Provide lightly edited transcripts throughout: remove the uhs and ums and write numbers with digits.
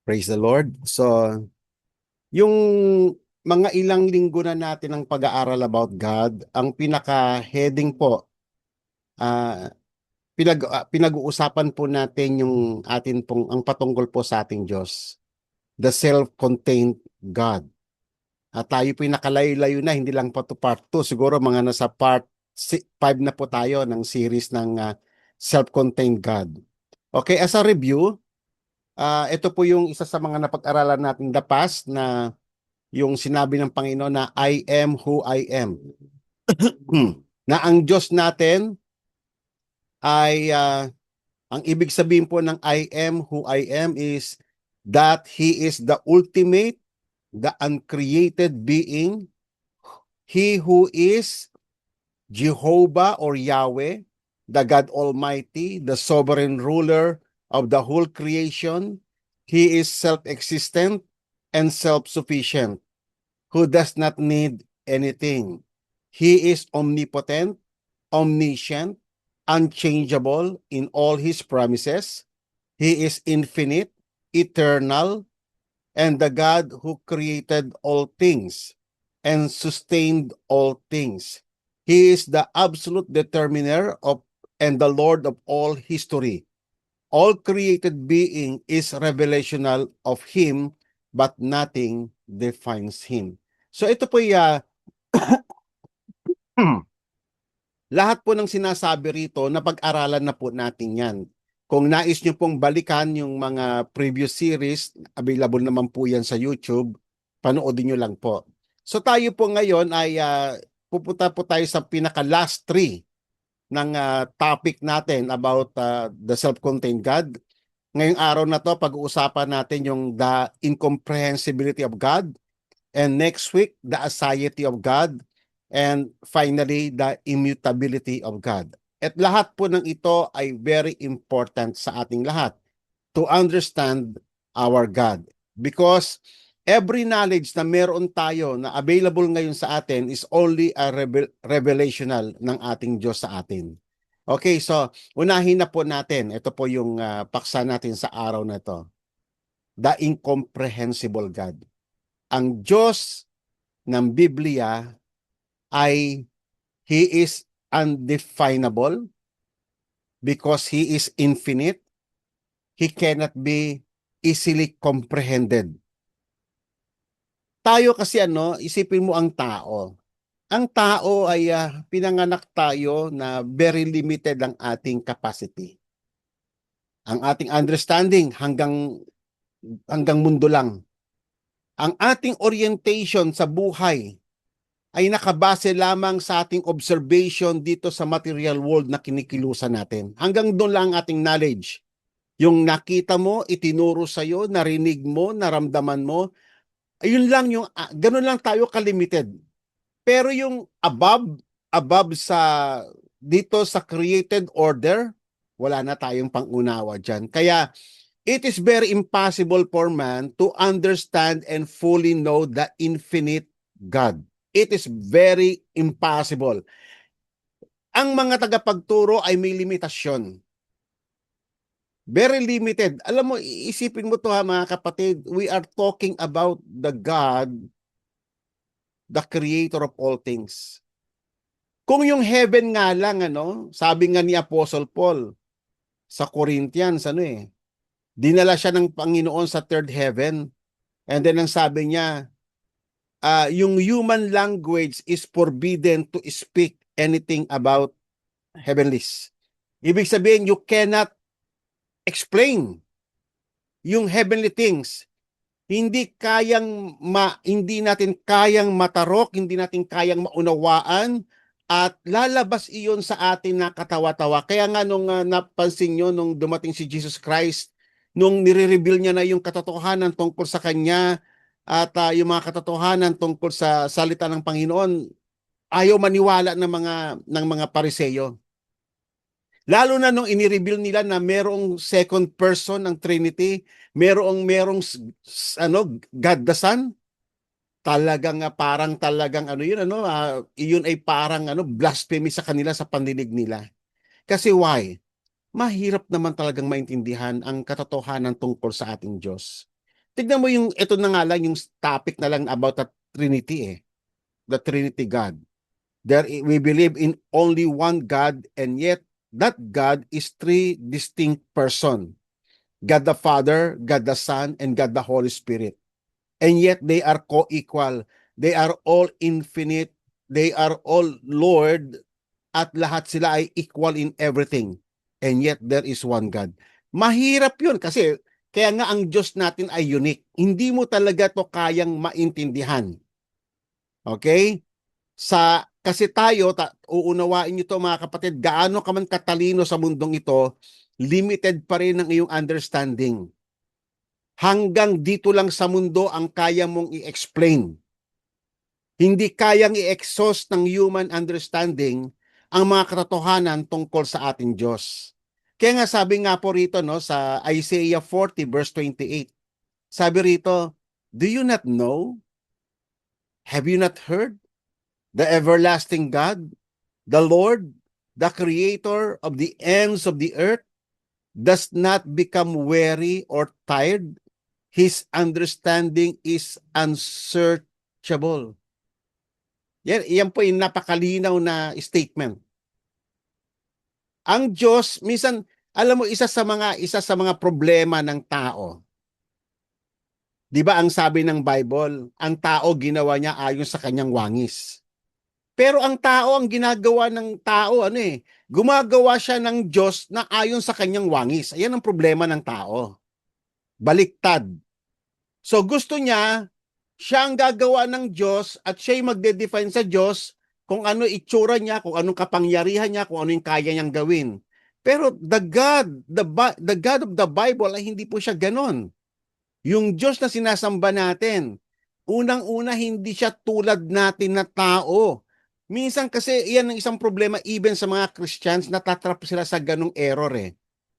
Praise the Lord. So, yung mga ilang linggo na natin ang pag-aaral about God, ang pinaka-heading po, ah, pinag-uusapan po natin yung atin pong, ang patungkol po sa ating Diyos, the self-contained God. At tayo po nakalayo-layo na, hindi lang po to part 2, siguro mga nasa part 5 na po tayo ng series ng self-contained God. Okay, as a review, ito po yung isa sa mga napag-aralan natin the past na yung sinabi ng Panginoon na I am who I am. Na ang Diyos natin ay ang ibig sabihin po ng I am who I am is that He is the ultimate, the uncreated being, He who is Jehovah or Yahweh, the God Almighty, the sovereign ruler of the whole creation. He is self-existent and self-sufficient, who does not need anything. He is omnipotent, omniscient, unchangeable in all his promises. He is infinite, eternal, and the God who created all things and sustained all things. He is the absolute determiner of and the Lord of all history. All created being is revelational of Him, but nothing defines Him. So ito po lahat po ng sinasabi rito, na pag-aralan na po natin yan. Kung nais nyo pong balikan yung mga previous series, available naman po yan sa YouTube, panoodin nyo lang po. So tayo po ngayon ay pupunta po tayo sa pinaka-last 3 ng topic natin about the self-contained God. Ngayong araw na to, pag-uusapan natin yung the incomprehensibility of God. And next week, the aseity of God. And finally, the immutability of God. At lahat po ng ito ay very important sa ating lahat to understand our God. Because every knowledge na meron tayo na available ngayon sa atin is only a revelational ng ating Diyos sa atin. Okay, so unahin na po natin. Ito po yung paksa natin sa araw na ito. The incomprehensible God. Ang Diyos ng Biblia ay He is undefinable because He is infinite. He cannot be easily comprehended. Tayo kasi isipin mo ang tao. Ang tao ay pinanganak tayo na very limited ang ating capacity. Ang ating understanding hanggang mundo lang. Ang ating orientation sa buhay ay nakabase lamang sa ating observation dito sa material world na kinikilusan natin. Hanggang doon lang ang ating knowledge. Yung nakita mo, itinuro sa'yo, narinig mo, naramdaman mo, ayun lang yung, ganun lang tayo kalimited. Pero yung above sa, dito sa created order, wala na tayong pangunawa dyan. Kaya, it is very impossible for man to understand and fully know the infinite God. It is very impossible. Ang mga tagapagturo ay may limitasyon. Very limited. Alam mo, iisipin mo to mga kapatid, we are talking about the God, the creator of all things. Kung yung heaven nga lang, sabi nga ni Apostle Paul sa Corinthians, dinala siya ng Panginoon sa third heaven. And then ang sabi niya, yung human language is forbidden to speak anything about heavenlies. Ibig sabihin, you cannot explain yung heavenly things. Hindi natin kayang matarok, hindi natin kayang maunawaan, at lalabas iyon sa atin na katawa-tawa. Kaya nga nung napansin nyo, nung dumating si Jesus Christ, nung nire-reveal niya na yung katotohanan tungkol sa Kanya, at yung mga katotohanan tungkol sa salita ng Panginoon, ayaw maniwala ng mga Pariseyo. Lalo na nung inireveal nila na merong second person ng Trinity, merong God the Son, talagang iyon ay parang blasphemy sa kanila, sa pandinig nila. Kasi why? Mahirap naman talagang maintindihan ang katotohanan tungkol sa ating Diyos. Tignan mo yung, ito na nga lang, yung topic na lang about the Trinity the Trinity God. We believe in only one God, and yet that God is three distinct persons. God the Father, God the Son, and God the Holy Spirit. And yet they are co-equal. They are all infinite. They are all Lord, at lahat sila ay equal in everything. And yet there is one God. Mahirap yun kasi kaya nga ang Diyos natin ay unique. Hindi mo talaga to kayang maintindihan. Okay? Kasi tayo, uunawain nyo to mga kapatid, gaano ka man katalino sa mundong ito, limited pa rin ang iyong understanding. Hanggang dito lang sa mundo ang kaya mong i-explain. Hindi kayang i-exhaust ng human understanding ang mga katotohanan tungkol sa ating Diyos. Kaya nga sabi nga po rito no, sa Isaiah 40 verse 28, sabi rito, do you not know? Have you not heard? The everlasting God, the Lord, the creator of the ends of the earth, does not become weary or tired. His understanding is unsearchable. Yan po yung napakalinaw na statement. Ang Diyos, minsan, alam mo, isa sa mga problema ng tao. Di ba ang sabi ng Bible, ang tao ginawa niya ayon sa kanyang wangis. Pero ang tao, ang ginagawa ng tao, gumagawa siya ng Diyos na ayon sa kanyang wangis. Ayan ang problema ng tao. Baliktad. So gusto niya, siya ang gagawa ng Diyos at siya'y magde-define sa Diyos kung ano itsura niya, kung anong kapangyarihan niya, kung ano yung kaya niyang gawin. Pero the God of the Bible ay hindi po siya ganon. Yung Diyos na sinasamba natin, unang-una hindi siya tulad natin na tao. Minsan kasi iyan ang isang problema even sa mga Christians, natatrap sila sa ganong error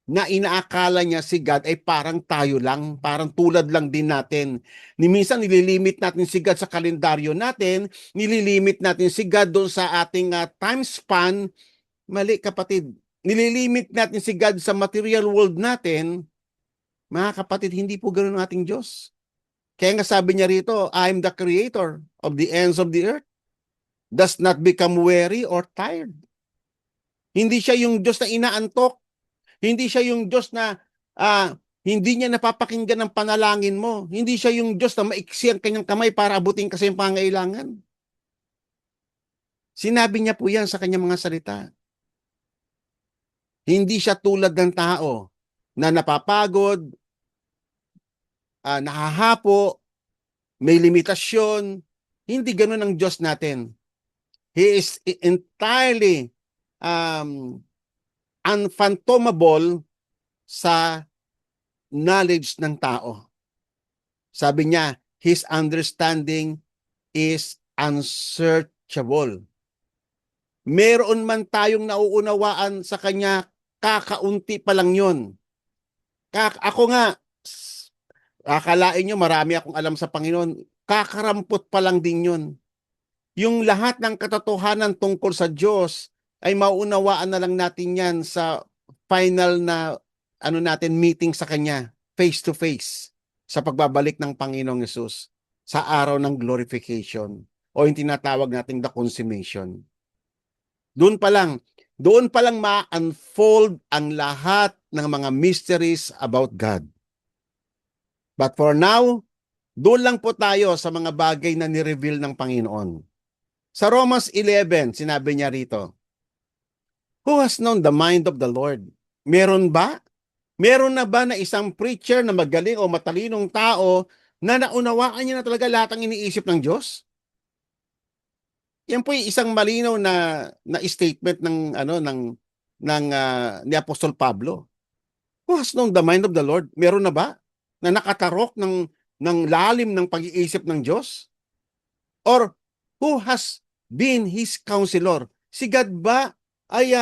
na inaakala niya si God ay parang tayo lang, parang tulad lang din natin. Minsan nililimit natin si God sa kalendaryo natin, nililimit natin si God doon sa ating time span. Mali kapatid, nililimit natin si God sa material world natin. Mga kapatid, hindi po ganoon ang ating Diyos. Kaya nga sabi niya rito, I am the creator of the ends of the earth, does not become weary or tired. Hindi siya yung Diyos na inaantok. Hindi siya yung Diyos na hindi niya napapakinggan ang panalangin mo. Hindi siya yung Diyos na maiksi ang kanyang kamay para abutin kasi yung pangailangan. Sinabi niya po yan sa kanyang mga salita. Hindi siya tulad ng tao na napapagod, nahahapo, may limitasyon. Hindi ganun ang Diyos natin. He is entirely unfathomable sa knowledge ng tao. Sabi niya, his understanding is unsearchable. Meron man tayong nauunawaan sa kanya, kakaunti pa lang yun. Ako nga, akalain nyo marami akong alam sa Panginoon, kakarampot pa lang din yun. Yung lahat ng katotohanan tungkol sa Diyos ay maunawaan na lang natin yan sa final na meeting sa Kanya, face to face, sa pagbabalik ng Panginoong Yesus sa araw ng glorification o yung tinatawag nating the consummation. Doon pa lang ma-unfold ang lahat ng mga mysteries about God. But for now, doon lang po tayo sa mga bagay na ni-reveal ng Panginoon. Sa Romans 11, sinabi niya rito, who has known the mind of the Lord? Meron ba? Meron na ba na isang preacher na magaling o matalinong tao na naunawaan niya na talaga lahat ng iniisip ng Diyos? Yan po yung isang malinaw na statement ni Apostol Pablo. Who has known the mind of the Lord? Meron na ba na nakatarok ng lalim ng pag-iisip ng Diyos? Or who has been his counselor? Si God ba ay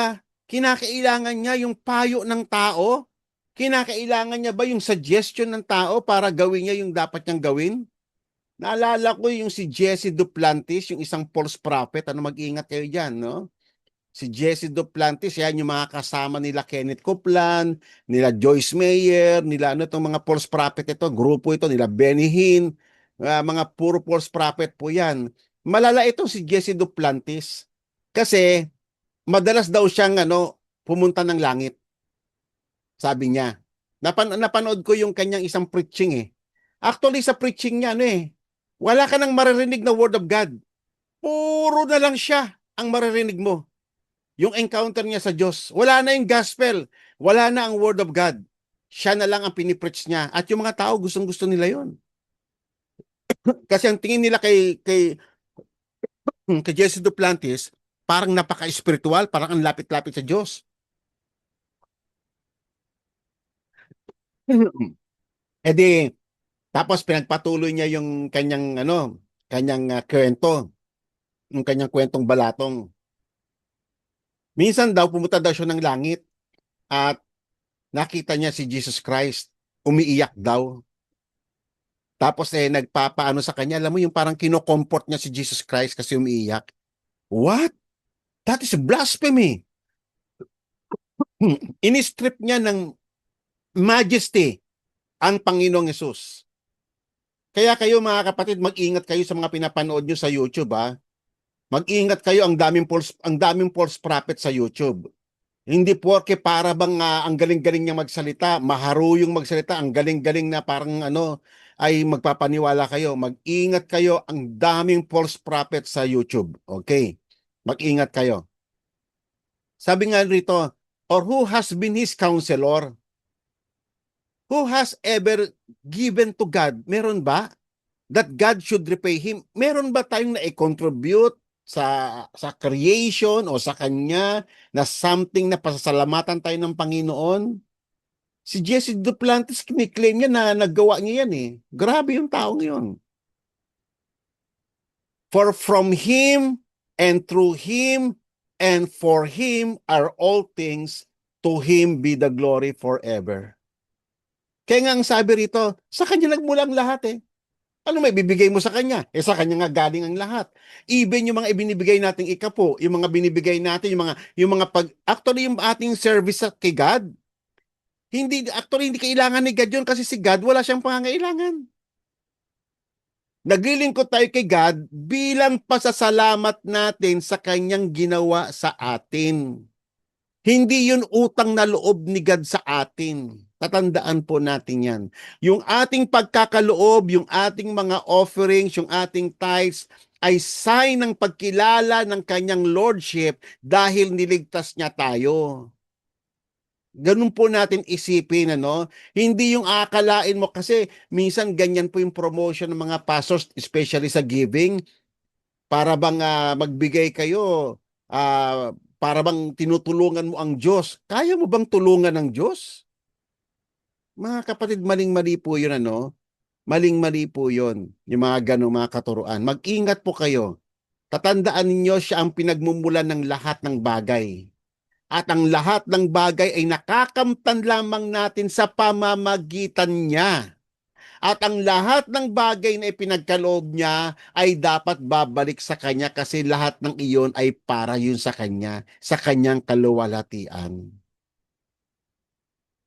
kinakailangan niya yung payo ng tao? Kinakailangan niya ba yung suggestion ng tao para gawin niya yung dapat niyang gawin? Naalala ko yung si Jesse Duplantis, yung isang false prophet. Mag-ingat kayo dyan, no? Si Jesse Duplantis, yan yung mga kasama nila Kenneth Copeland, nila Joyce Meyer, nila ano itong mga false prophet ito, grupo ito, nila Benny Hinn, mga puro false prophet po yan. Malala itong si Jesse Duplantis kasi madalas daw siyang pumunta ng langit, sabi niya. Napanood ko yung kanyang isang preaching eh. Actually sa preaching niya wala ka nang maririnig na word of God. Puro na lang siya ang maririnig mo. Yung encounter niya sa Diyos. Wala na yung gospel. Wala na ang word of God. Siya na lang ang pinipreach niya. At yung mga tao, gustong-gusto nila yon. Kasi ang tingin nila kay Jesse Duplantis, parang napaka-spiritual, parang ang lapit-lapit sa Diyos. E di, tapos pinagpatuloy niya yung kanyang kwento, yung kanyang kwentong balatong. Minsan daw, pumunta daw siya ng langit at nakita niya si Jesus Christ. Umiiyak daw. Tapos nagpapaano sa kanya, alam mo yung parang kino-comfort niya si Jesus Christ kasi umiiyak. What? That is blasphemy. Inistrip niya ng majesty ang Panginoong Yesus. Kaya kayo mga kapatid, mag-ingat kayo sa mga pinapanood nyo sa YouTube ha. Mag-ingat kayo, ang daming false prophet sa YouTube. Hindi porke para bang ang galing-galing niya magsalita, maharuyong magsalita, ang galing-galing na parang ay magpapaniwala kayo. Mag-ingat kayo, ang daming false prophet sa YouTube. Okay? Mag-ingat kayo. Sabi nga rito, or who has been his counselor? Who has ever given to God? Meron ba? That God should repay him. Meron ba tayong na-contribute sa creation o sa kanya na something na pasasalamatan tayo ng Panginoon? Si Jesse Duplantis, kiniklaim niya na naggawa niya yan eh. Grabe yung taong yun. For from Him and through Him and for Him are all things, to Him be the glory forever. Kaya nga ang sabi rito, sa Kanya nagmula ang lahat eh. Ano may bibigay mo sa Kanya? Sa Kanya nga galing ang lahat. Even yung mga ibinibigay nating ikapo, yung mga binibigay natin, actually yung ating service kay God, hindi kailangan ni God yun kasi si God wala siyang pangangailangan. Naglilingkod tayo kay God bilang pasasalamat natin sa Kanyang ginawa sa atin. Hindi yun utang na loob ni God sa atin. Tatandaan po natin yan. Yung ating pagkakaloob, yung ating mga offerings, yung ating tithes, ay sign ng pagkilala ng kanyang lordship dahil niligtas niya tayo. Ganun po natin isipin, Hindi yung akalain mo kasi minsan ganyan po yung promotion ng mga pastors, especially sa giving, para bang magbigay kayo, para bang tinutulungan mo ang Diyos. Kaya mo bang tulungan ng Diyos? Mga kapatid, maling-mali po yun, Maling-mali po yun, yung mga ganong mga katuruan. Mag-ingat po kayo. Tatandaan ninyo siya ang pinagmumulan ng lahat ng bagay. At ang lahat ng bagay ay nakakamtan lamang natin sa pamamagitan niya. At ang lahat ng bagay na ipinagkaloob niya ay dapat babalik sa kanya kasi lahat ng iyon ay para yun sa kanya, sa kanyang kaluwalhatian.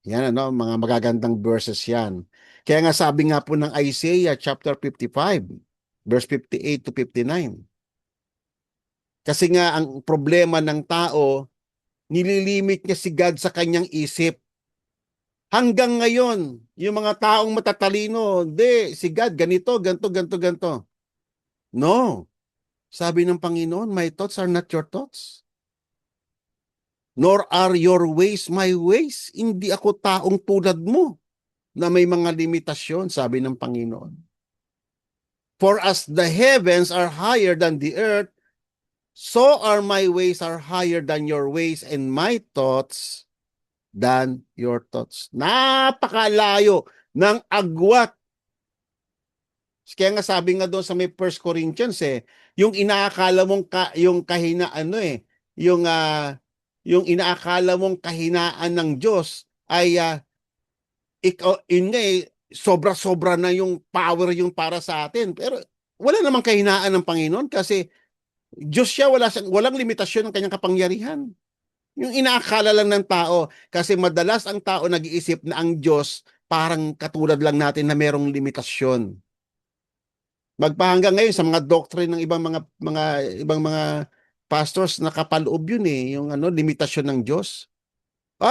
Yan mga magagandang verses yan. Kaya nga sabi nga po ng Isaiah chapter 55, verse 58 to 59. Kasi nga ang problema ng tao, nililimit niya si God sa kanyang isip. Hanggang ngayon, yung mga taong matatalino, hindi, si God, ganito, ganto, ganto, ganto. No. Sabi ng Panginoon, my thoughts are not your thoughts. Nor are your ways my ways. Hindi ako taong tulad mo na may mga limitasyon, sabi ng Panginoon. For as the heavens are higher than the earth, so are my ways are higher than your ways and my thoughts than your thoughts. Napakalayo ng agwat. Kaya nga sabi nga doon sa may 1 Corinthians yung inaakala mong yung kahinaan yung inaakala mong kahinaan ng Diyos ay sobra-sobra na yung power yung para sa atin. Pero wala namang kahinaan ng Panginoon kasi Diyos siya, walang limitasyon ng kanyang kapangyarihan. Yung inaakala lang ng tao, kasi madalas ang tao nag-iisip na ang Diyos parang katulad lang natin na merong limitasyon. Magpahanggang ngayon sa mga doctrine ng ibang mga pastors, nakapaloob yun yung limitasyon ng Diyos.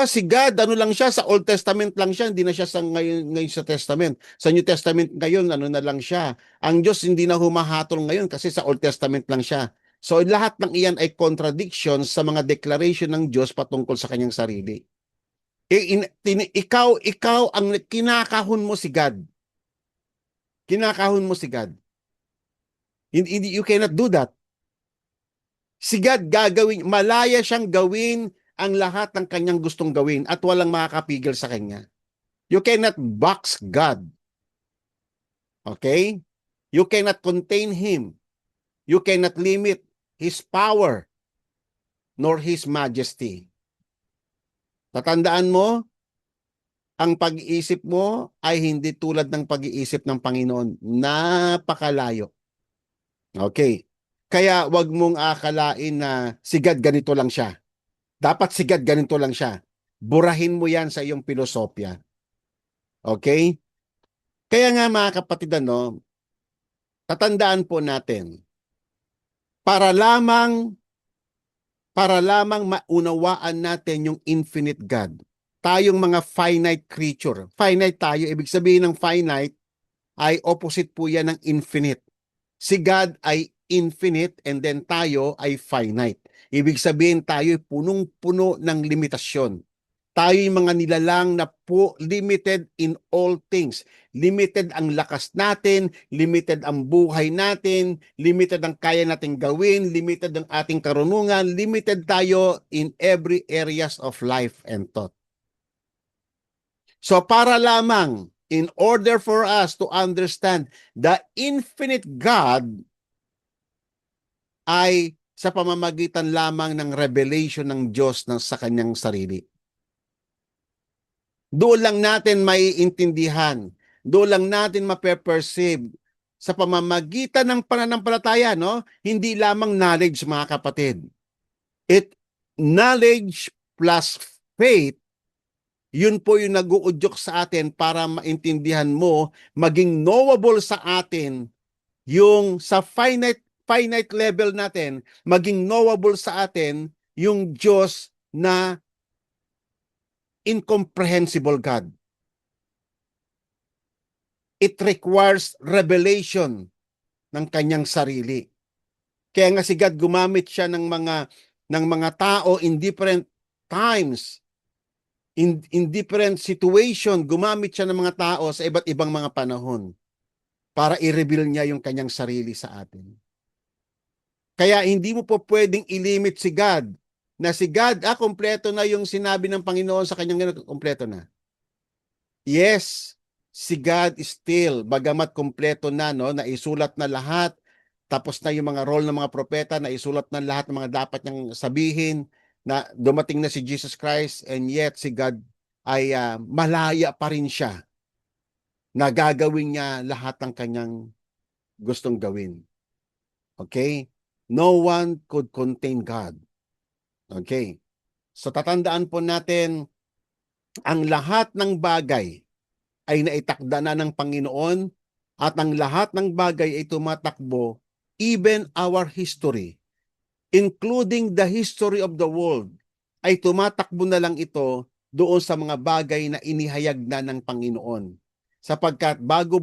Si God, ano lang siya, sa Old Testament lang siya, hindi na siya sa ngayon sa Testament. Sa New Testament ngayon, ano na lang siya. Ang Diyos hindi na humahatol ngayon kasi sa Old Testament lang siya. So lahat ng iyan ay contradictions sa mga declaration ng Diyos patungkol sa kanyang sarili. Ikaw ang kinakahon mo si God. Kinakahon mo si God. You cannot do that. Si God malaya siyang gawin ang lahat ng kanyang gustong gawin at walang makakapigil sa kanya. You cannot box God. Okay? You cannot contain Him. You cannot limit His power nor His majesty. Tatandaan mo, ang pag-iisip mo ay hindi tulad ng pag-iisip ng Panginoon. Napakalayo. Okay. Kaya wag mong akalain na si God ganito lang siya. Dapat si God ganito lang siya. Burahin mo yan sa iyong pilosopya. Okay? Kaya nga mga kapatid, tatandaan po natin, para lamang maunawaan natin yung infinite God. Tayong mga finite creature. Finite tayo, ibig sabihin ng finite ay opposite po yan ng infinite. Si God ay infinite and then tayo ay finite. Ibig sabihin tayo ay punong-puno ng limitasyon. Tayo yung mga nilalang na po limited in all things. Limited ang lakas natin, limited ang buhay natin, limited ang kaya nating gawin, limited ang ating karunungan, limited tayo in every areas of life and thought. So para lamang, in order for us to understand the infinite God, ay sa pamamagitan lamang ng revelation ng Diyos sa kanyang sarili. Doon lang natin maiintindihan, doon lang natin mape-perceive sa pamamagitan ng pananampalataya, Hindi lamang knowledge, mga kapatid. Knowledge plus faith, yun po yung nag-uudyok sa atin para maintindihan mo, maging knowable sa atin, yung sa finite level natin, maging knowable sa atin yung Diyos na incomprehensible God. It requires revelation ng kanyang sarili. Kaya nga si God gumamit siya ng mga tao in different times, in different situation, gumamit siya ng mga tao sa iba't ibang mga panahon para i-reveal niya yung kanyang sarili sa atin. Kaya hindi mo po pwedeng ilimit si God na si God, kompleto na yung sinabi ng Panginoon sa kanyang kompleto na. Yes, si God is still, bagamat kompleto na, naisulat na lahat, tapos na yung mga role ng mga propeta, naisulat na lahat ng mga dapat niyang sabihin, na dumating na si Jesus Christ, and yet si God ay malaya pa rin siya na gagawin niya lahat ng kanyang gustong gawin. Okay? No one could contain God. Okay? So tatandaan po natin, ang lahat ng bagay ay naitakda na ng Panginoon at ang lahat ng bagay ay tumatakbo, even our history, including the history of the world, ay tumatakbo na lang ito doon sa mga bagay na inihayag na ng Panginoon. Sapagkat bago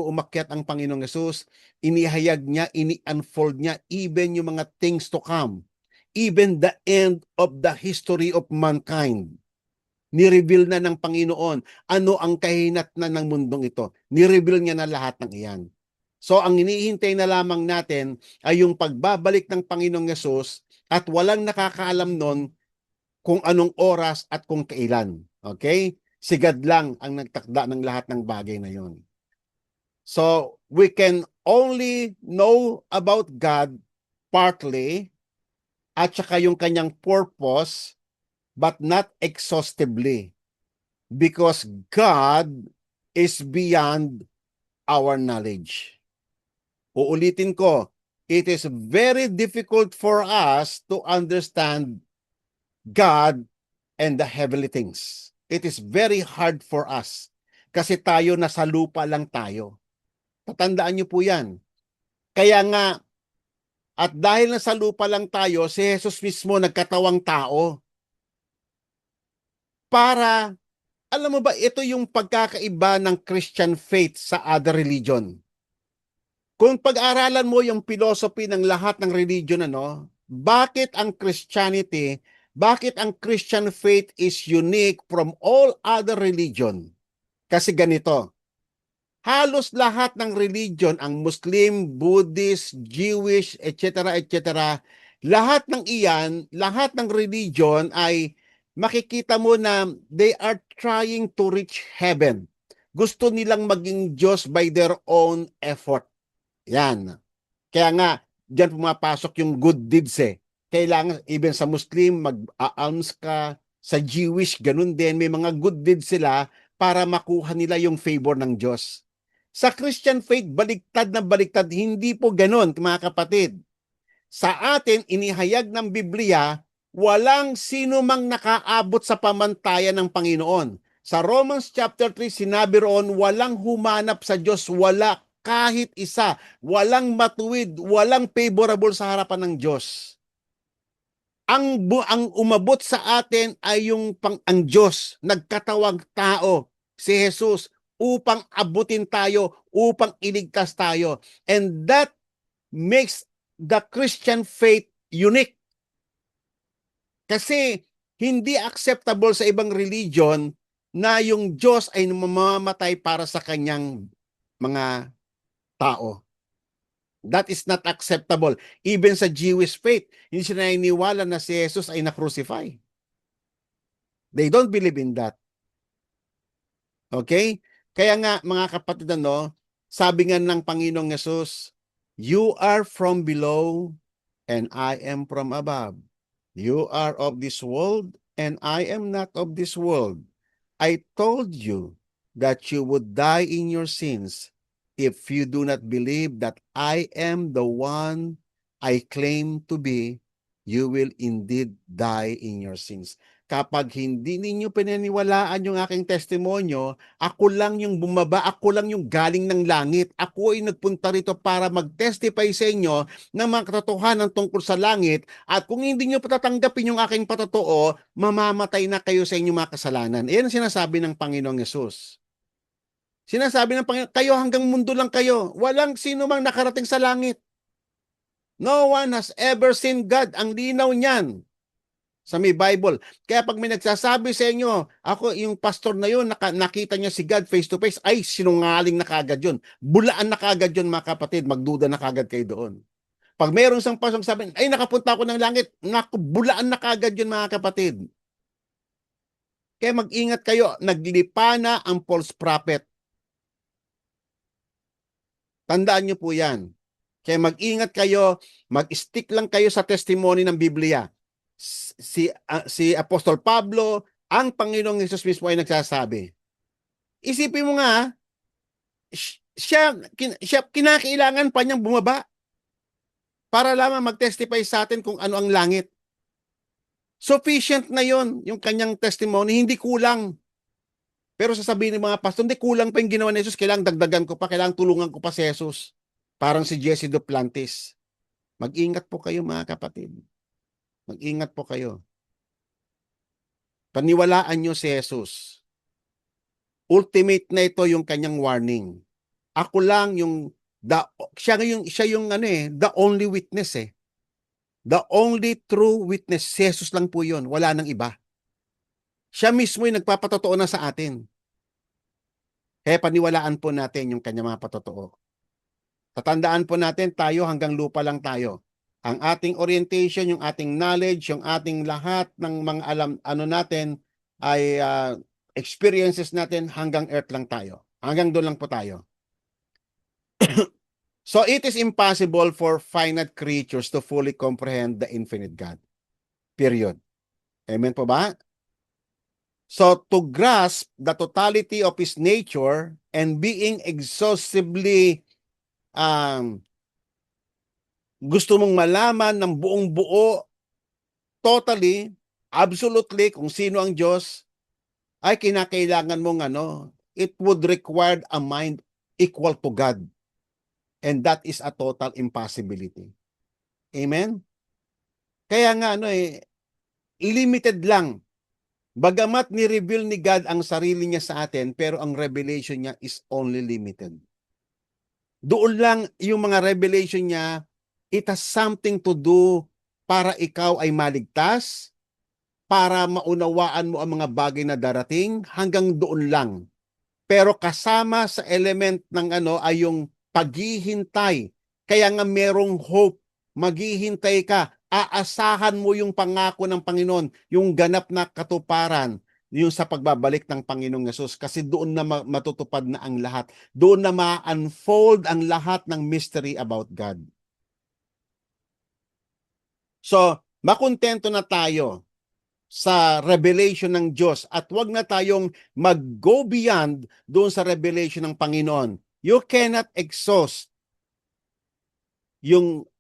umakyat ang Panginoong Yesus, inihayag niya, ini-unfold niya even yung mga things to come, even the end of the history of mankind. Ni-reveal na ng Panginoon ano ang kahinatnan ng mundong ito. Ni-reveal niya na lahat ng iyan. So ang hinihintay na lamang natin ay yung pagbabalik ng Panginoong Yesus at walang nakakaalam nun kung anong oras at kung kailan. Okay? Si God lang ang nagtakda ng lahat ng bagay na yun. So we can only know about God partly at saka yung kanyang purpose, but not exhaustively, because God is beyond our knowledge. Uulitin ko, it is very difficult for us to understand God and the heavenly things. It is very hard for us. Kasi tayo nasa lupa lang tayo. Tatandaan niyo po yan. Kaya nga, at dahil nasa lupa lang tayo, si Jesus mismo nagkatawang tao. Para, alam mo ba, ito yung pagkakaiba ng Christian faith sa other religion. Kung pag-aralan mo yung philosophy ng lahat ng religion, bakit ang Christianity, bakit ang Christian faith is unique from all other religion? Kasi ganito, halos lahat ng religion, ang Muslim, Buddhist, Jewish, etc., etc., lahat ng iyan, lahat ng religion ay makikita mo na they are trying to reach heaven. Gusto nilang maging Diyos by their own effort. Yan. Kaya nga, diyan pumapasok yung good deeds eh. Kailangan, even sa Muslim, mag-alms ka. Sa Jewish, ganun din. May mga good deeds sila para makuha nila yung favor ng Diyos. Sa Christian faith, baliktad na baliktad. Hindi po ganun, mga kapatid. Sa atin, inihayag ng Biblia, walang sino mang nakaabot sa pamantayan ng Panginoon. Sa Romans chapter 3, sinabi roon, walang humanap sa Diyos, wala kahit isa, walang matuwid, walang favorable sa harapan ng Diyos. Ang umabot sa atin ay ang Diyos, nagkatawang tao, si Jesus, upang abutin tayo, upang iligtas tayo. And that makes the Christian faith unique. Kasi hindi acceptable sa ibang religion na yung Diyos ay mamamatay para sa kanyang mga tao. That is not acceptable. Even sa Jewish faith, hindi sila naniniwala na si Jesus ay na-crucify. They don't believe in that. Okay? Kaya nga, mga kapatid, sabi nga ng Panginoong Jesus, you are from below and I am from above. You are of this world and I am not of this world. I told you that you would die in your sins. If you do not believe that I am the one I claim to be, you will indeed die in your sins. Kapag hindi ninyo pinaniwalaan yung aking testimonyo, ako lang yung bumaba, ako lang yung galing ng langit. Ako ay nagpunta rito para mag-testify sa inyo ng mga katotohanan tungkol sa langit. At kung hindi nyo patatanggapin yung aking patotoo, mamamatay na kayo sa inyong mga kasalanan. Iyan ang sinasabi ng Panginoong Yesus. Sinasabi ng Panginoon, kayo hanggang mundo lang kayo. Walang sino mang nakarating sa langit. No one has ever seen God. Ang linaw niyan sa may Bible. Kaya pag may nagsasabi sa inyo, ako yung pastor na yun, nakita niya si God face to face, ay sinungaling na kagad yun. Bulaan na kagad yun, mga kapatid. Magduda na kagad kayo doon. Pag mayroong isang pastor sabi, ay nakapunta ako ng langit, bulaan na kagad yun, mga kapatid. Kaya mag-ingat kayo, naglipa na ang false prophet. Tandaan niyo po yan. Kaya mag-ingat kayo, mag-stick lang kayo sa testimony ng Biblia. Si Apostol Pablo, ang Panginoong Hesus mismo ay nagsasabi. Isipin mo nga, siya kinakailangan pa niyang bumaba para lamang mag-testify sa atin kung ano ang langit. Sufficient na yon yung kanyang testimony, hindi kulang. Pero sasabihin ng mga pastor, hindi kulang pa yung ginawa ni Jesus, kailangang dagdagan ko pa, kailangang tulungan ko pa si Jesus. Parang si Jesse Duplantis. Mag-ingat po kayo, mga kapatid. Mag-ingat po kayo. Paniwalaan nyo si Jesus. Ultimate na ito yung kanyang warning. Ako lang yung siya yung the only witness eh. The only true witness, si Jesus lang po yun. Wala nang iba. Siya mismo yung nagpapatotoo na sa atin. Kaya paniwalaan po natin yung kanyang mga patotoo. Tatandaan po natin, tayo hanggang lupa lang tayo. Ang ating orientation, yung ating knowledge, yung ating lahat ng mga natin ay experiences natin hanggang earth lang tayo. Hanggang doon lang po tayo. So it is impossible for finite creatures to fully comprehend the infinite God. Period. Amen po ba? So to grasp the totality of His nature and being exhaustively gusto mong malaman ng buong buo, totally, absolutely kung sino ang Diyos, ay kinakailangan mong it would require a mind equal to God. And that is a total impossibility. Amen? Kaya nga limited lang. Bagamat ni-reveal ni God ang sarili niya sa atin, pero ang revelation niya is only limited. Doon lang yung mga revelation niya, it has something to do para ikaw ay maligtas, para maunawaan mo ang mga bagay na darating, hanggang doon lang. Pero kasama sa element ng ay yung paghihintay. Kaya nga merong hope. Maghihintay ka. Aasahan mo yung pangako ng Panginoon, yung ganap na katuparan, yung sa pagbabalik ng Panginoong Yesus. Kasi doon na matutupad na ang lahat. Doon na ma-unfold ang lahat ng mystery about God. So, makontento na tayo sa revelation ng Diyos at wag na tayong mag-go beyond doon sa revelation ng Panginoon. You cannot exhaust yung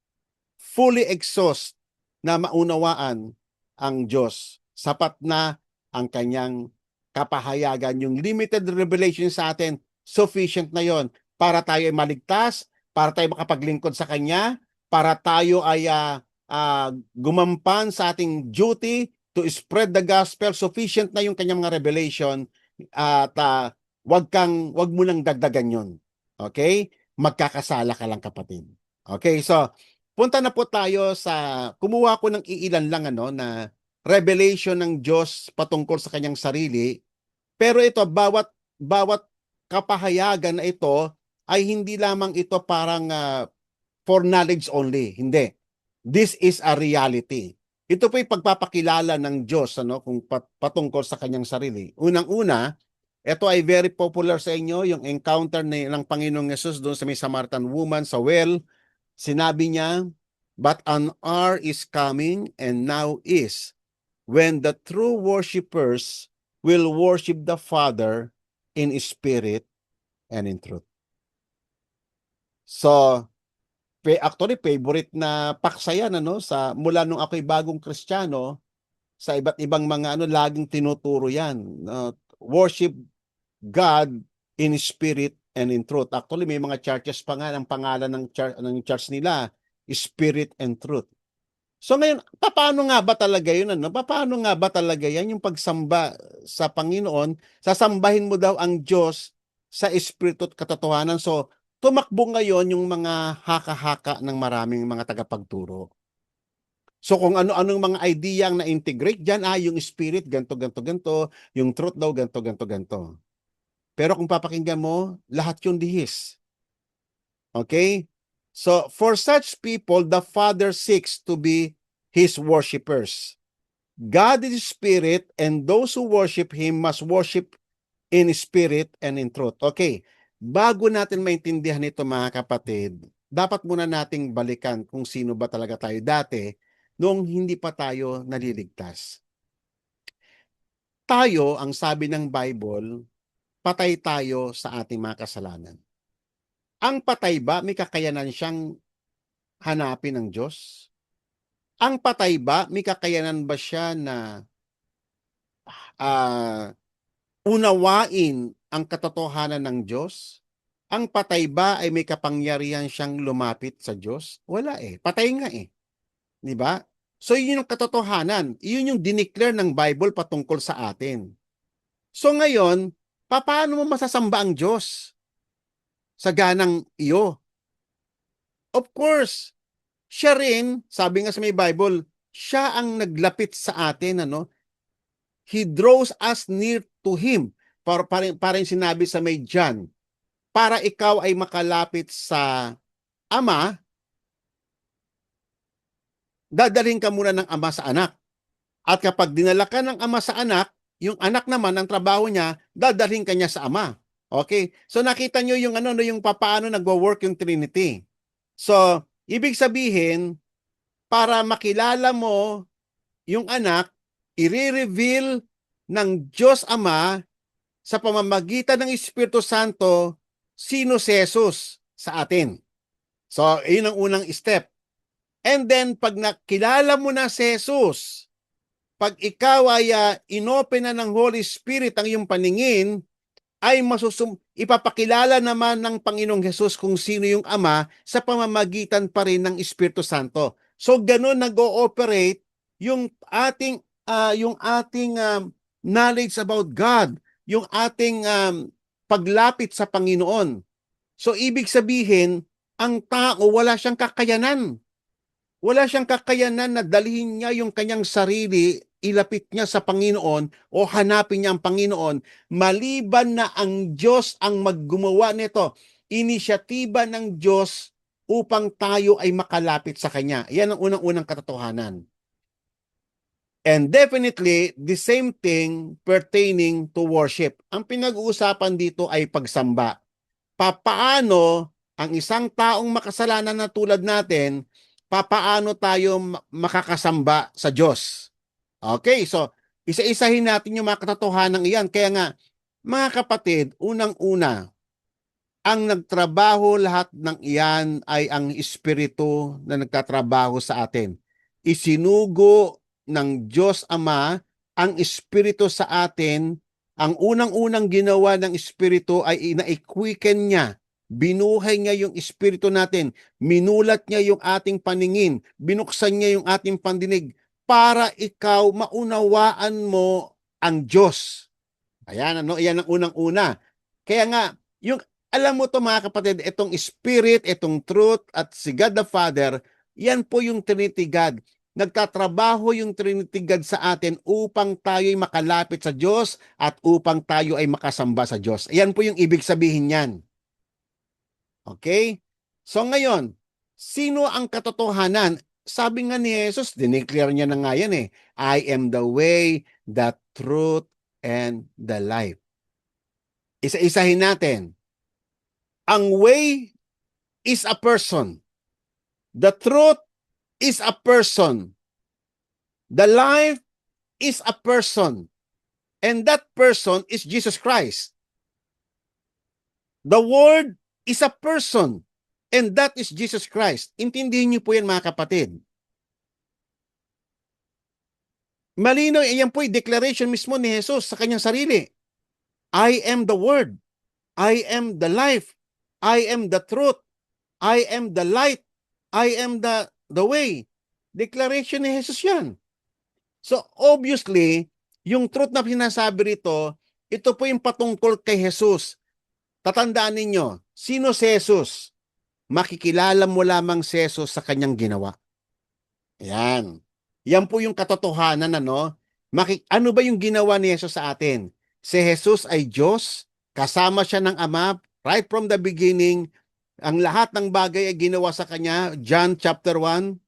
fully exhaust na maunawaan ang Diyos. Sapat na ang kanyang kapahayagan. Yung limited revelation sa atin, sufficient na yon para tayo ay maligtas, para tayo makapaglingkod sa Kanya, para tayo ay gumampan sa ating duty to spread the gospel. Sufficient na yung kanyang mga revelation at wag mo nang dagdagan yon. Okay? Magkakasala ka lang, kapatid. Okay, so punta na po tayo sa kumuha ko ng iilan lang na revelation ng Diyos patungkol sa kanyang sarili. Pero ito bawat kapahayagan na ito ay hindi lamang ito parang for knowledge only. Hindi. This is a reality. Ito po yung pagpapakilala ng Diyos kung patungkol sa kanyang sarili. Unang-una, ito ay very popular sa inyo, yung encounter ng Panginoong Yesus doon sa may Samaritan woman sa well. Sinabi niya, but an hour is coming and now is when the true worshipers will worship the Father in spirit and in truth. So, actually, favorite na paksa yan, sa mula nung ako'y bagong Kristiyano, sa iba't ibang mga laging tinuturo yan. Worship God in spirit and in truth. Actually, may mga churches pa nga, ang pangalan ng church nila, Spirit and Truth. So ngayon, paano nga ba talaga yun? Paano nga ba talaga yan? Yung pagsamba sa Panginoon, sasambahin mo daw ang Diyos sa Espiritu at katotohanan. So, tumakbo ngayon yung mga haka-haka ng maraming mga tagapagturo. So kung ano-anong mga idea ang na-integrate dyan, yung Spirit, ganto, yung truth daw, ganto. Pero kung papakinggan mo, lahat yung lihis. Okay? So, for such people, the Father seeks to be His worshipers. God is Spirit, and those who worship Him must worship in spirit and in truth. Okay, bago natin maintindihan ito, mga kapatid, dapat muna nating balikan kung sino ba talaga tayo dati noong hindi pa tayo naliligtas. Tayo, ang sabi ng Bible, patay tayo sa ating mga kasalanan. Ang patay ba, may kakayanan siyang hanapin ng Diyos? Ang patay ba, may kakayanan ba siya na unawain ang katotohanan ng Diyos? Ang patay ba ay may kapangyarihan siyang lumapit sa Diyos? Wala Patay nga Di ba? So yun yung katotohanan. Yun yung dineclare ng Bible patungkol sa atin. So ngayon, paano mo masasamba ang Diyos? Sa ganang iyo. Of course, siya rin, sabi nga sa may Bible, siya ang naglapit sa atin, He draws us near to Him. Parang sinabi sa may John, para ikaw ay makalapit sa Ama, dadalhin ka muna ng Ama sa anak. At kapag dinala ka ng Ama sa anak, yung anak naman, ang trabaho niya, dadalhin ka niya sa Ama. Okay? So nakita nyo yung yung paano nagwo-work yung Trinity. So, ibig sabihin, para makilala mo yung anak, i-reveal ng Diyos Ama sa pamamagitan ng Espiritu Santo sino si Jesus sa atin. So, yun ang unang step. And then, pag nakilala mo na si Jesus, pag ikaw ay inopen na ng Holy Spirit ang iyong paningin, ay ipapakilala naman ng Panginoong Hesus kung sino yung Ama sa pamamagitan pa rin ng Espiritu Santo. So ganun nag-ooperate yung ating knowledge about God, yung ating paglapit sa Panginoon. So ibig sabihin, ang tao wala siyang kakayanan. Wala siyang kakayanan na dalhin niya yung kanyang sarili, ilapit niya sa Panginoon o hanapin niya ang Panginoon, maliban na ang Diyos ang maggumawa nito. Inisyatiba ng Diyos upang tayo ay makalapit sa Kanya. Yan ang unang-unang katotohanan. And definitely, the same thing pertaining to worship. Ang pinag-uusapan dito ay pagsamba. Papaano ang isang taong makasalanan na tulad natin, papaano tayo makakasamba sa Diyos? Okay, so isa-isahin natin yung mga katotohanan iyan. Kaya nga, mga kapatid, unang-una, ang nagtrabaho lahat ng iyan ay ang Espiritu na nagtatrabaho sa atin. Isinugo ng Diyos Ama ang Espiritu sa atin. Ang unang-unang ginawa ng Espiritu ay ina-quicken niya. Binuhay niya yung Espiritu natin. Minulat niya yung ating paningin. Binuksan niya yung ating pandinig para ikaw maunawaan mo ang Diyos. Ayan, Iyan ang unang-una. Kaya nga, alam mo to mga kapatid, itong Spirit, itong Truth, at si God the Father, yan po yung Trinity God. Nagtatrabaho yung Trinity God sa atin upang tayo'y makalapit sa Diyos at upang tayo ay makasamba sa Diyos. Yan po yung ibig sabihin niyan. Okay? So ngayon, sino ang katotohanan? Sabi nga ni Jesus, dineclare niya na nga yan I am the way, the truth, and the life. Isa-isahin natin. Ang way is a person. The truth is a person. The life is a person. And that person is Jesus Christ. The Word is a person. And that is Jesus Christ. Intindihin niyo po yan mga kapatid. Malinaw, yan po yung declaration mismo ni Jesus sa kanyang sarili. I am the Word. I am the life. I am the truth. I am the light. I am the way. Declaration ni Jesus yan. So obviously, yung truth na sinasabi rito, ito po yung patungkol kay Jesus. Tatandaan ninyo, sino si Jesus? Makikilala mo lamang si Jesus sa kanyang ginawa. Yan. Yan po yung katotohanan, ano ba yung ginawa ni Jesus sa atin? Si Jesus ay Diyos, kasama siya ng Ama, right from the beginning. Ang lahat ng bagay ay ginawa sa kanya, John chapter 1.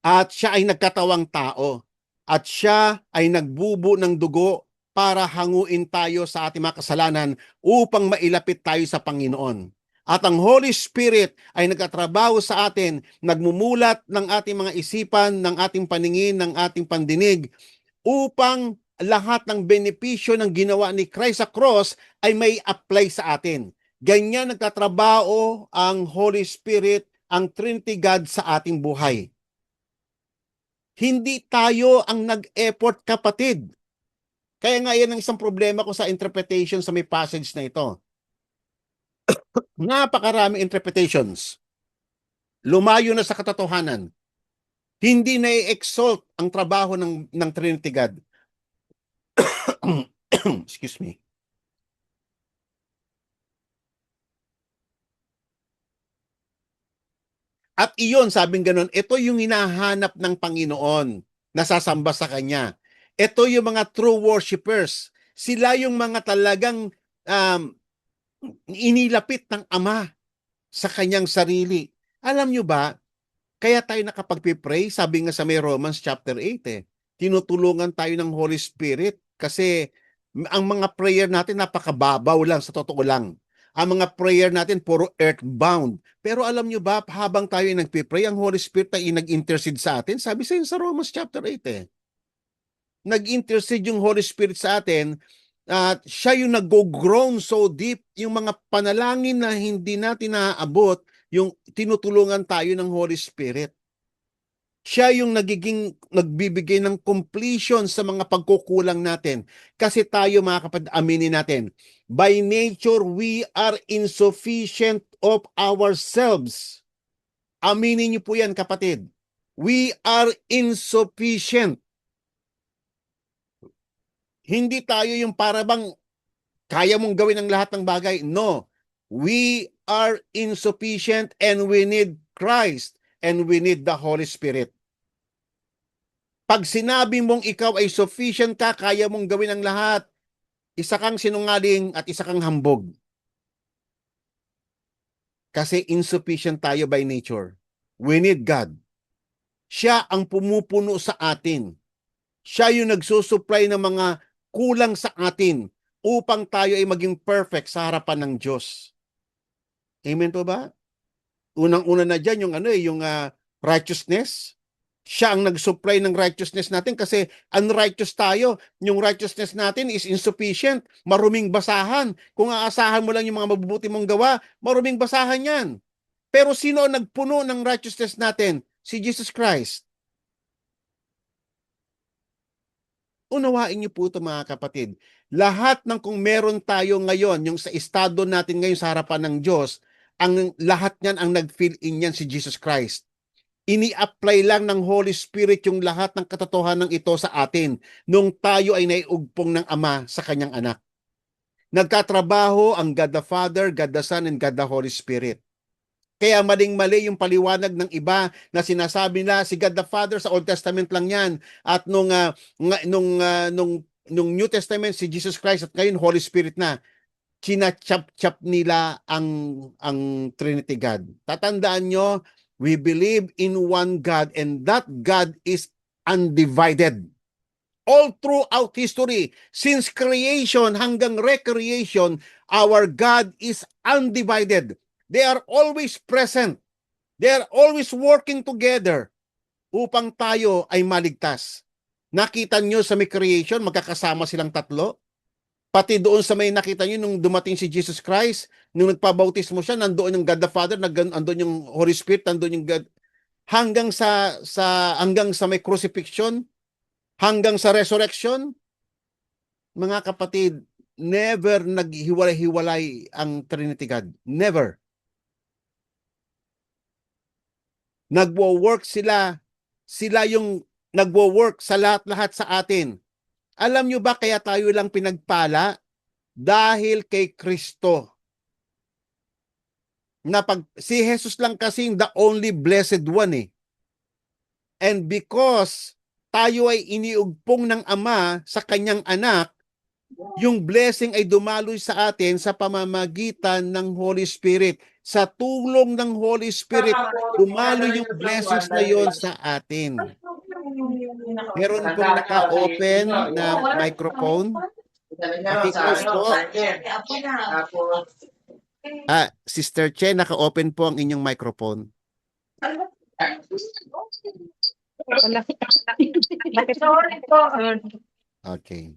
At siya ay nagkatawang tao. At siya ay nagbubo ng dugo para hanguin tayo sa ating mga kasalanan upang mailapit tayo sa Panginoon. At ang Holy Spirit ay nagtatrabaho sa atin, nagmumulat ng ating mga isipan, ng ating paningin, ng ating pandinig, upang lahat ng benepisyo ng ginawa ni Christ sa cross ay may apply sa atin. Ganyan nagtatrabaho ang Holy Spirit, ang Trinity God sa ating buhay. Hindi tayo ang nag-effort, kapatid. Kaya nga yan ang isang problema ko sa interpretation sa may passage na ito. Napakaraming interpretations. Lumayo na sa katotohanan. Hindi na i-exalt ang trabaho ng Trinity God. Excuse me. At iyon, sabing ganun, ito yung hinahanap ng Panginoon na sasamba sa Kanya. Ito yung mga true worshipers. Sila yung mga talagang inilapit ng Ama sa Kanyang sarili. Alam nyo ba, kaya tayo nakapagpipray, sabi nga sa may Romans chapter 8, tinutulungan tayo ng Holy Spirit kasi ang mga prayer natin napakababaw lang, sa totoo lang. Ang mga prayer natin puro earthbound. Pero alam nyo ba, habang tayo nagpipray, ang Holy Spirit ay nag-intercede sa atin. Sabi sa Romans chapter 8, nag-intercede yung Holy Spirit sa atin at siya yung nag-groan so deep, yung mga panalangin na hindi natin naaabot, yung tinutulungan tayo ng Holy Spirit. Siya yung nagbibigay ng completion sa mga pagkukulang natin. Kasi tayo mga kapatid, aminin natin, by nature, we are insufficient of ourselves. Aminin niyo po yan, kapatid. We are insufficient. Hindi tayo yung parabang kaya mong gawin ang lahat ng bagay. No. We are insufficient and we need Christ and we need the Holy Spirit. Pag sinabi mong ikaw ay sufficient ka, kaya mong gawin ang lahat, isa kang sinungaling at isa kang hambog. Kasi insufficient tayo by nature. We need God. Siya ang pumupuno sa atin. Siya yung nagsusupply ng mga kulang sa atin upang tayo ay maging perfect sa harapan ng Diyos. Amen po ba? Unang-una na dyan yung righteousness. Siya ang nag-supply ng righteousness natin kasi unrighteous tayo. Yung righteousness natin is insufficient. Maruming basahan. Kung aasahan mo lang yung mga mabubuti mong gawa, maruming basahan yan. Pero sino ang nagpuno ng righteousness natin? Si Jesus Christ. Unawain niyo po ito mga kapatid. Lahat ng kung meron tayo ngayon, yung sa estado natin ngayon sa harapan ng Diyos, ang lahat niyan ang nag-fill in yan si Jesus Christ. Ini-apply lang ng Holy Spirit yung lahat ng katotohanan ito sa atin nung tayo ay naiugpong ng Ama sa kanyang anak. Nagkatrabaho ang God the Father, God the Son, and God the Holy Spirit. Kaya maling-mali yung paliwanag ng iba na sinasabi na si God the Father sa Old Testament lang yan at nung New Testament si Jesus Christ at ngayon Holy Spirit na, china-chap-chap nila ang Trinity God. Tatandaan nyo, we believe in one God and that God is undivided. All throughout history, since creation hanggang recreation, our God is undivided. They are always present. They are always working together upang tayo ay maligtas. Nakita nyo sa may creation, magkakasama silang tatlo? Pati doon sa may nakita nyo nung dumating si Jesus Christ, nung nagpabautismo siya, nandoon yung God the Father, nandoon yung Holy Spirit, nandoon yung God. Hanggang sa may crucifixion, hanggang sa resurrection, mga kapatid, never naghiwalay-hiwalay ang Trinity God. Never. Nagwo-work sila. Sila yung nagwo-work sa lahat-lahat sa atin. Alam nyo ba kaya tayo lang pinagpala? Dahil kay Kristo. Si Jesus lang kasing the only blessed one eh. And because tayo ay iniugpong ng Ama sa kanyang anak, yung blessing ay dumaloy sa atin sa pamamagitan ng Holy Spirit. Sa tulong ng Holy Spirit, dumaloy yung blessings na yon sa atin. Meron pong naka-open na microphone. Paki-close po. Sister Che, naka-open po ang inyong microphone. Okay.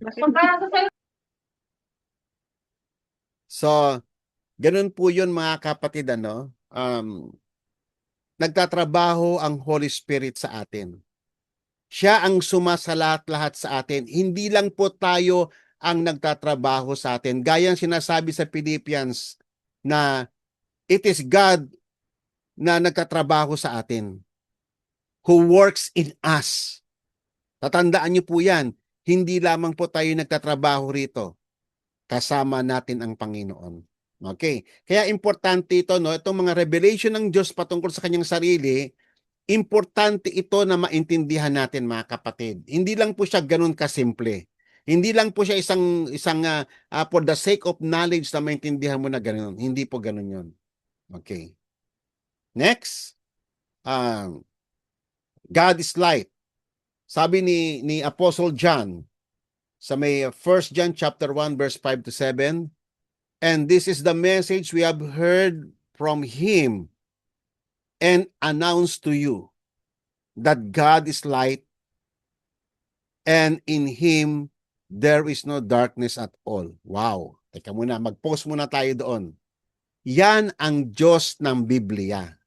So, ganun po yun mga kapatid, nagtatrabaho ang Holy Spirit sa atin. Siya ang sumasalahat-lahat sa atin. Hindi lang po tayo ang nagtatrabaho sa atin. Gaya ang sinasabi sa Philippians na it is God na nagtatrabaho sa atin, who works in us. Tatandaan niyo po yan. Hindi lamang po tayo nagtatrabaho rito. Kasama natin ang Panginoon. Okay? Kaya importante ito, itong mga revelation ng Diyos patungkol sa kanyang sarili, importante ito na maintindihan natin mga kapatid. Hindi lang po siya ganun kasimple. Hindi lang po siya isang for the sake of knowledge na maintindihan mo na ganun. Hindi po ganun yun. Okay. Next. God is light. Sabi ni Apostle John, sa may 1 John chapter 1 verse 5 to 7, and this is the message we have heard from him and announced to you, that God is light and in him there is no darkness at all. Wow. Teka muna, mag-pause muna tayo doon. Yan ang Diyos ng Biblia.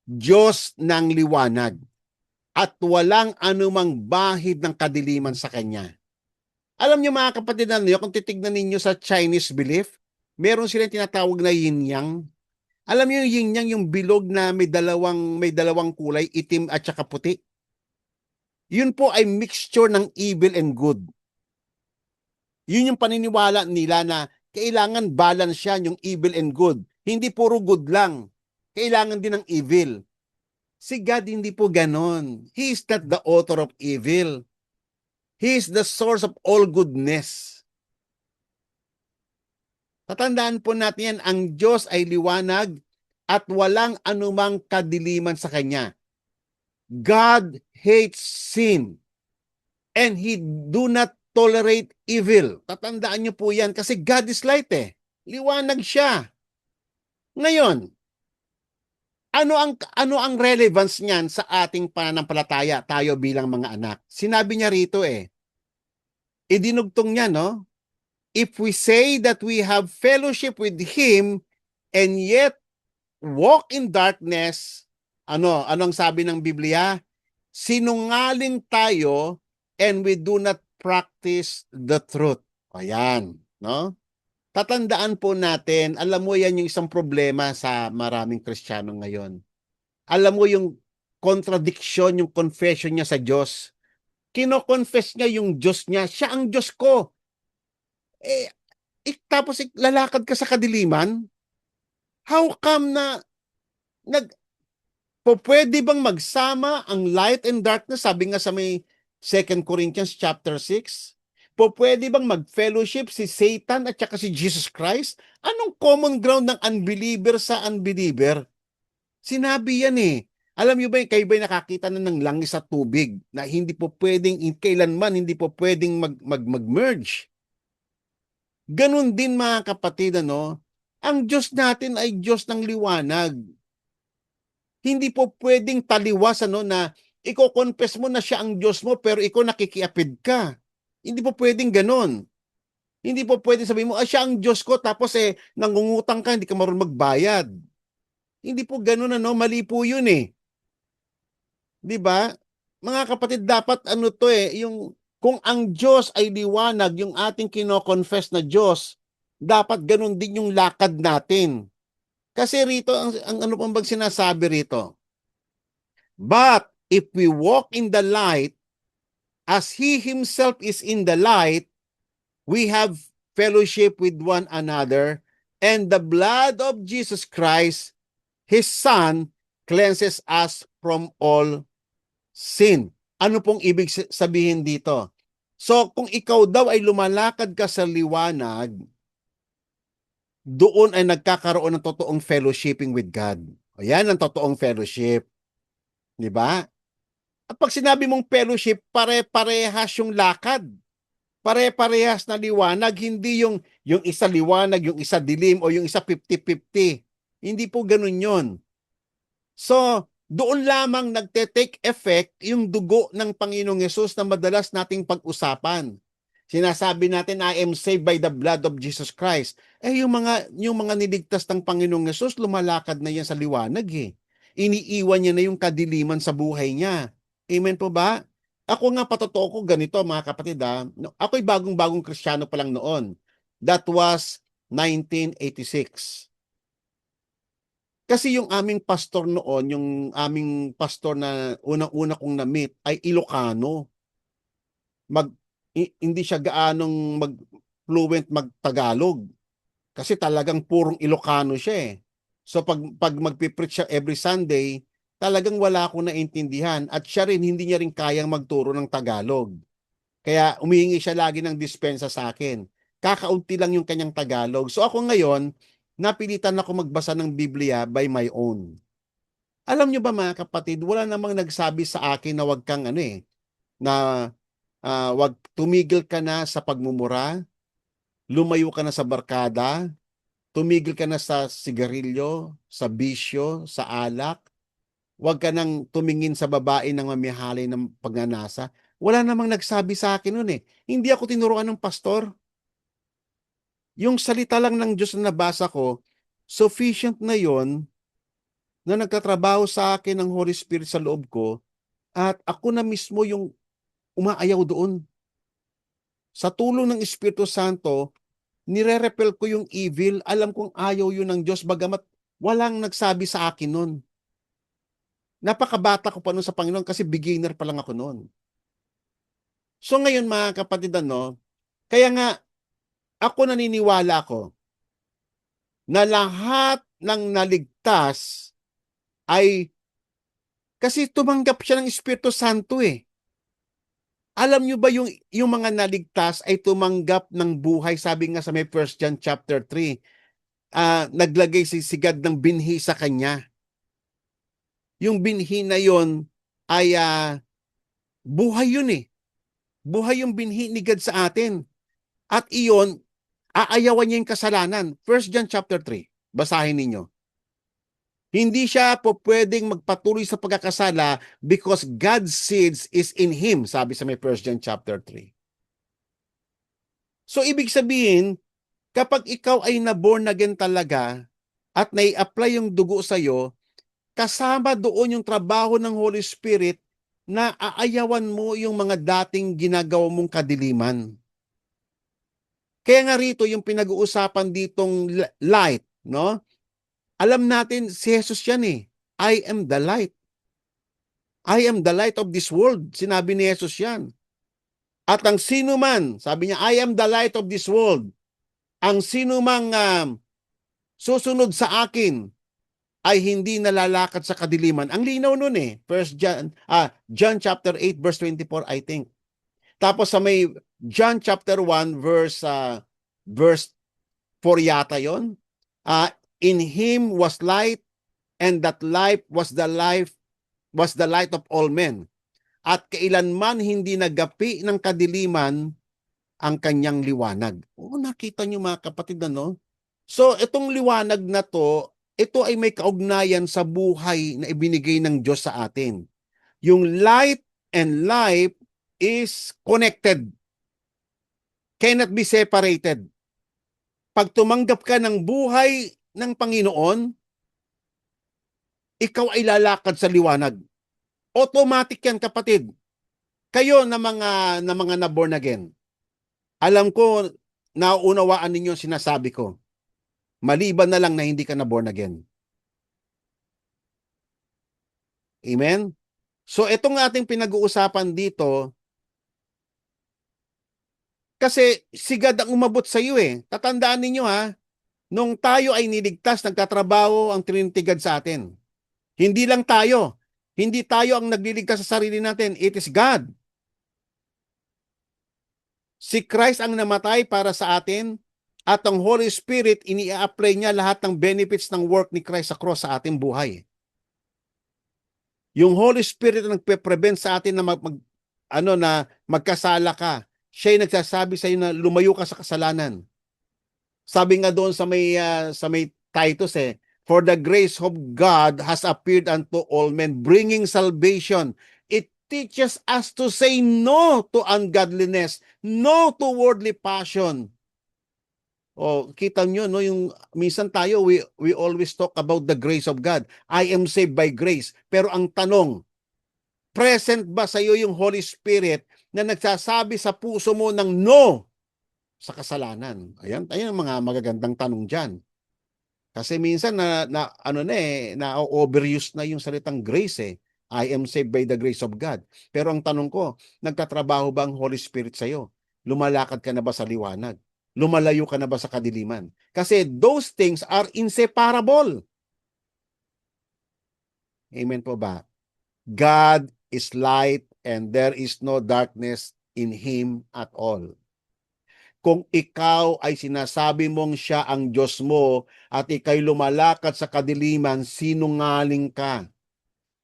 Diyos ng liwanag. at walang anumang bahid ng kadiliman sa kanya. Alam niyo mga kapatid, kung titignan ninyo sa Chinese belief, meron silang tinatawag na yin-yang. Alam niyo yung yin-yang, yung bilog na may dalawang kulay, itim at saka puti. Yun po ay mixture ng evil and good. Yun yung paniniwala nila na kailangan balance yan, yung evil and good. Hindi puro good lang. Kailangan din ng evil. Si God hindi po ganon. He is not the author of evil. He is the source of all goodness. Tatandaan po natin yan, ang Diyos ay liwanag at walang anumang kadiliman sa Kanya. God hates sin and He do not tolerate evil. Tatandaan niyo po yan kasi God is light eh. Liwanag siya. Ngayon, ano ang relevance niyan sa ating pananampalataya, tayo bilang mga anak? Sinabi niya rito idinugtong niya, no? If we say that we have fellowship with Him and yet walk in darkness, anong sabi ng Biblia? Sinungaling tayo and we do not practice the truth. Ayan, no? Tatandaan po natin, alam mo yan yung isang problema sa maraming Kristiyano ngayon. Alam mo yung contradiction, yung confession niya sa Diyos. Kino-confess niya yung Diyos niya. Siya ang Diyos ko. Tapos lalakad ka sa kadiliman? How come na pwede bang magsama ang light and darkness? Sabi nga sa may 2 Corinthians chapter 6. Pwede bang mag-fellowship si Satan at saka si Jesus Christ? Anong common ground ng unbeliever sa unbeliever? Sinabi yan Alam niyo ba, kayo ba nakakita na ng langis at tubig na hindi po pwedeng, kailanman hindi po pwedeng mag-merge? Ganun din mga kapatid, ang Diyos natin ay Diyos ng liwanag. Hindi po pwedeng taliwas na iko-confess mo na siya ang Diyos mo pero ikaw nakikiapid ka. Hindi po pwedeng ganun. Hindi po pwedeng sabihin mo, siya ang Diyos ko tapos nangungutang ka, hindi ka marunong magbayad. Hindi po ganun, mali po yun Di ba? Mga kapatid, dapat yung kung ang Diyos ay liwanag, yung ating kino-confess na Diyos, dapat ganun din yung lakad natin. Kasi rito, ang ano pang bang sinasabi rito? But if we walk in the light, as He Himself is in the light, we have fellowship with one another, and the blood of Jesus Christ, His Son, cleanses us from all sin. Ano pong ibig sabihin dito? So, kung ikaw daw ay lumalakad ka sa liwanag, doon ay nagkakaroon ng totoong fellowshipping with God. Ayan ang totoong fellowship. Di ba? At pag sinabi mong fellowship, pare-parehas yung lakad. Pare-parehas na liwanag, hindi yung isa liwanag, yung isa dilim, o yung isa 50-50. Hindi po ganun yon. So, doon lamang nagte-take effect yung dugo ng Panginoong Yesus na madalas nating pag-usapan. Sinasabi natin, I am saved by the blood of Jesus Christ. Yung mga niligtas ng Panginoong Yesus, lumalakad na yan sa liwanag Iniiwan niya na yung kadiliman sa buhay niya. Amen po ba? Ako nga, patotoo ko ganito mga kapatid Ako'y bagong-bagong Kristiyano pa lang noon. That was 1986. Kasi yung aming pastor noon, yung aming pastor na unang-una kong na-meet ay Ilocano. Hindi siya gaanong fluent mag-Tagalog. Kasi talagang purong Ilocano siya So pag magpipreach siya every Sunday, talagang wala akong naintindihan. At siya rin, hindi niya rin kayang magturo ng Tagalog. Kaya umihingi siya lagi ng dispensa sa akin. Kakaunti lang yung kanyang Tagalog. So ako ngayon, napilitan ako magbasa ng Biblia by my own. Alam niyo ba mga kapatid, wala namang nagsabi sa akin na wag kang na wag tumigil ka na sa pagmumura, lumayo ka na sa barkada, tumigil ka na sa sigarilyo, sa bisyo, sa alak, wag ka nang tumingin sa babae ng mamihalay ng pagnanasa. Wala namang nagsabi sa akin nun Hindi ako tinuruan ng pastor. Yung salita lang ng Diyos na nabasa ko, sufficient na yon na nagtatrabaho sa akin ng Holy Spirit sa loob ko At ako na mismo yung umaayaw doon. Sa tulong ng Espiritu Santo, nire-repel ko yung evil. Alam kong ayaw yun ng Diyos, bagamat walang nagsabi sa akin nun. Napakabata ko pa nun sa Panginoon kasi beginner pa lang ako nun. So ngayon mga kapatid, kaya nga ako naniniwala ko na lahat ng naligtas ay kasi tumanggap siya ng Espiritu Santo eh. Alam nyo ba yung mga naligtas ay tumanggap ng buhay? Sabi nga sa may 1 John chapter 3, naglagay si sigad ng binhi sa kanya. Yung binhi na yon ay buhay yun eh. Buhay yung binhi ni God sa atin. At iyon, aayawan niya yung kasalanan. 1 John chapter 3, basahin ninyo. Hindi siya po pwedeng magpatuloy sa pagkakasala because God's seeds is in him, sabi sa may 1 John chapter 3. So ibig sabihin, kapag ikaw ay na-born again talaga at nai-apply yung dugo sa iyo, kasama doon yung trabaho ng Holy Spirit na aayawan mo yung mga dating ginagawa mong kadiliman. Kaya nga rito yung pinag-uusapan ditong light, no? Alam natin si Jesus yan eh. I am the light. I am the light of this world. Sinabi ni Jesus yan. At ang sino man, sabi niya, I am the light of this world. Ang sino mang susunod sa akin ay hindi nalalakad sa kadiliman. Ang linaw nun eh. John chapter 8 verse 24 I think. Tapos sa may John chapter 1 verse 4 yata yon. In him was light, and that life was the light of all men. At kailanman hindi nagapi ng kadiliman ang kanyang liwanag. Nakita niyo mga kapatid, So itong liwanag na to, ito ay may kaugnayan sa buhay na ibinigay ng Diyos sa atin. Yung light and life is connected. Cannot be separated. Pag tumanggap ka ng buhay ng Panginoon, ikaw ay lalakad sa liwanag. Automatic yan, kapatid. Kayo na mga na-born again. Alam ko, nauunawaan ninyo ang sinasabi ko. Maliban na lang na hindi ka na-born again. Amen? So, itong ating pinag-uusapan dito, kasi sigad ang umabot sa iyo eh. Tatandaan ninyo nung tayo ay niligtas, nagtatrabaho ang Trinity God sa atin. Hindi lang tayo. Hindi tayo ang nagliligtas sa sarili natin. It is God. Si Christ ang namatay para sa atin at ang Holy Spirit, ini-apply niya lahat ng benefits ng work ni Christ sa cross sa ating buhay. Yung Holy Spirit ang nagpe-prevent sa atin na magkasala ka. Siya ay nagsasabi sa iyo na lumayo ka sa kasalanan. Sabi nga doon sa may Titus for the grace of God has appeared unto all men, bringing salvation. It teaches us to say no to ungodliness, no to worldly passion. Kita nyo, yung minsan tayo, we always talk about the grace of God. I am saved by grace. Pero ang tanong, present ba sa iyo yung Holy Spirit na nagsasabi sa puso mo ng no sa kasalanan? Ayan ang mga magagandang tanong diyan. Kasi minsan na-overuse na yung salitang grace I am saved by the grace of God. Pero ang tanong ko, nagtatrabaho ba ang Holy Spirit sa iyo? Lumalakad ka na ba sa liwanag? Lumalayo ka na ba sa kadiliman? Kasi those things are inseparable. Amen po ba? God is light and there is no darkness in Him at all. Kung ikaw ay sinasabi mong siya ang Diyos mo at ikay lumalakad sa kadiliman, sinungaling ka.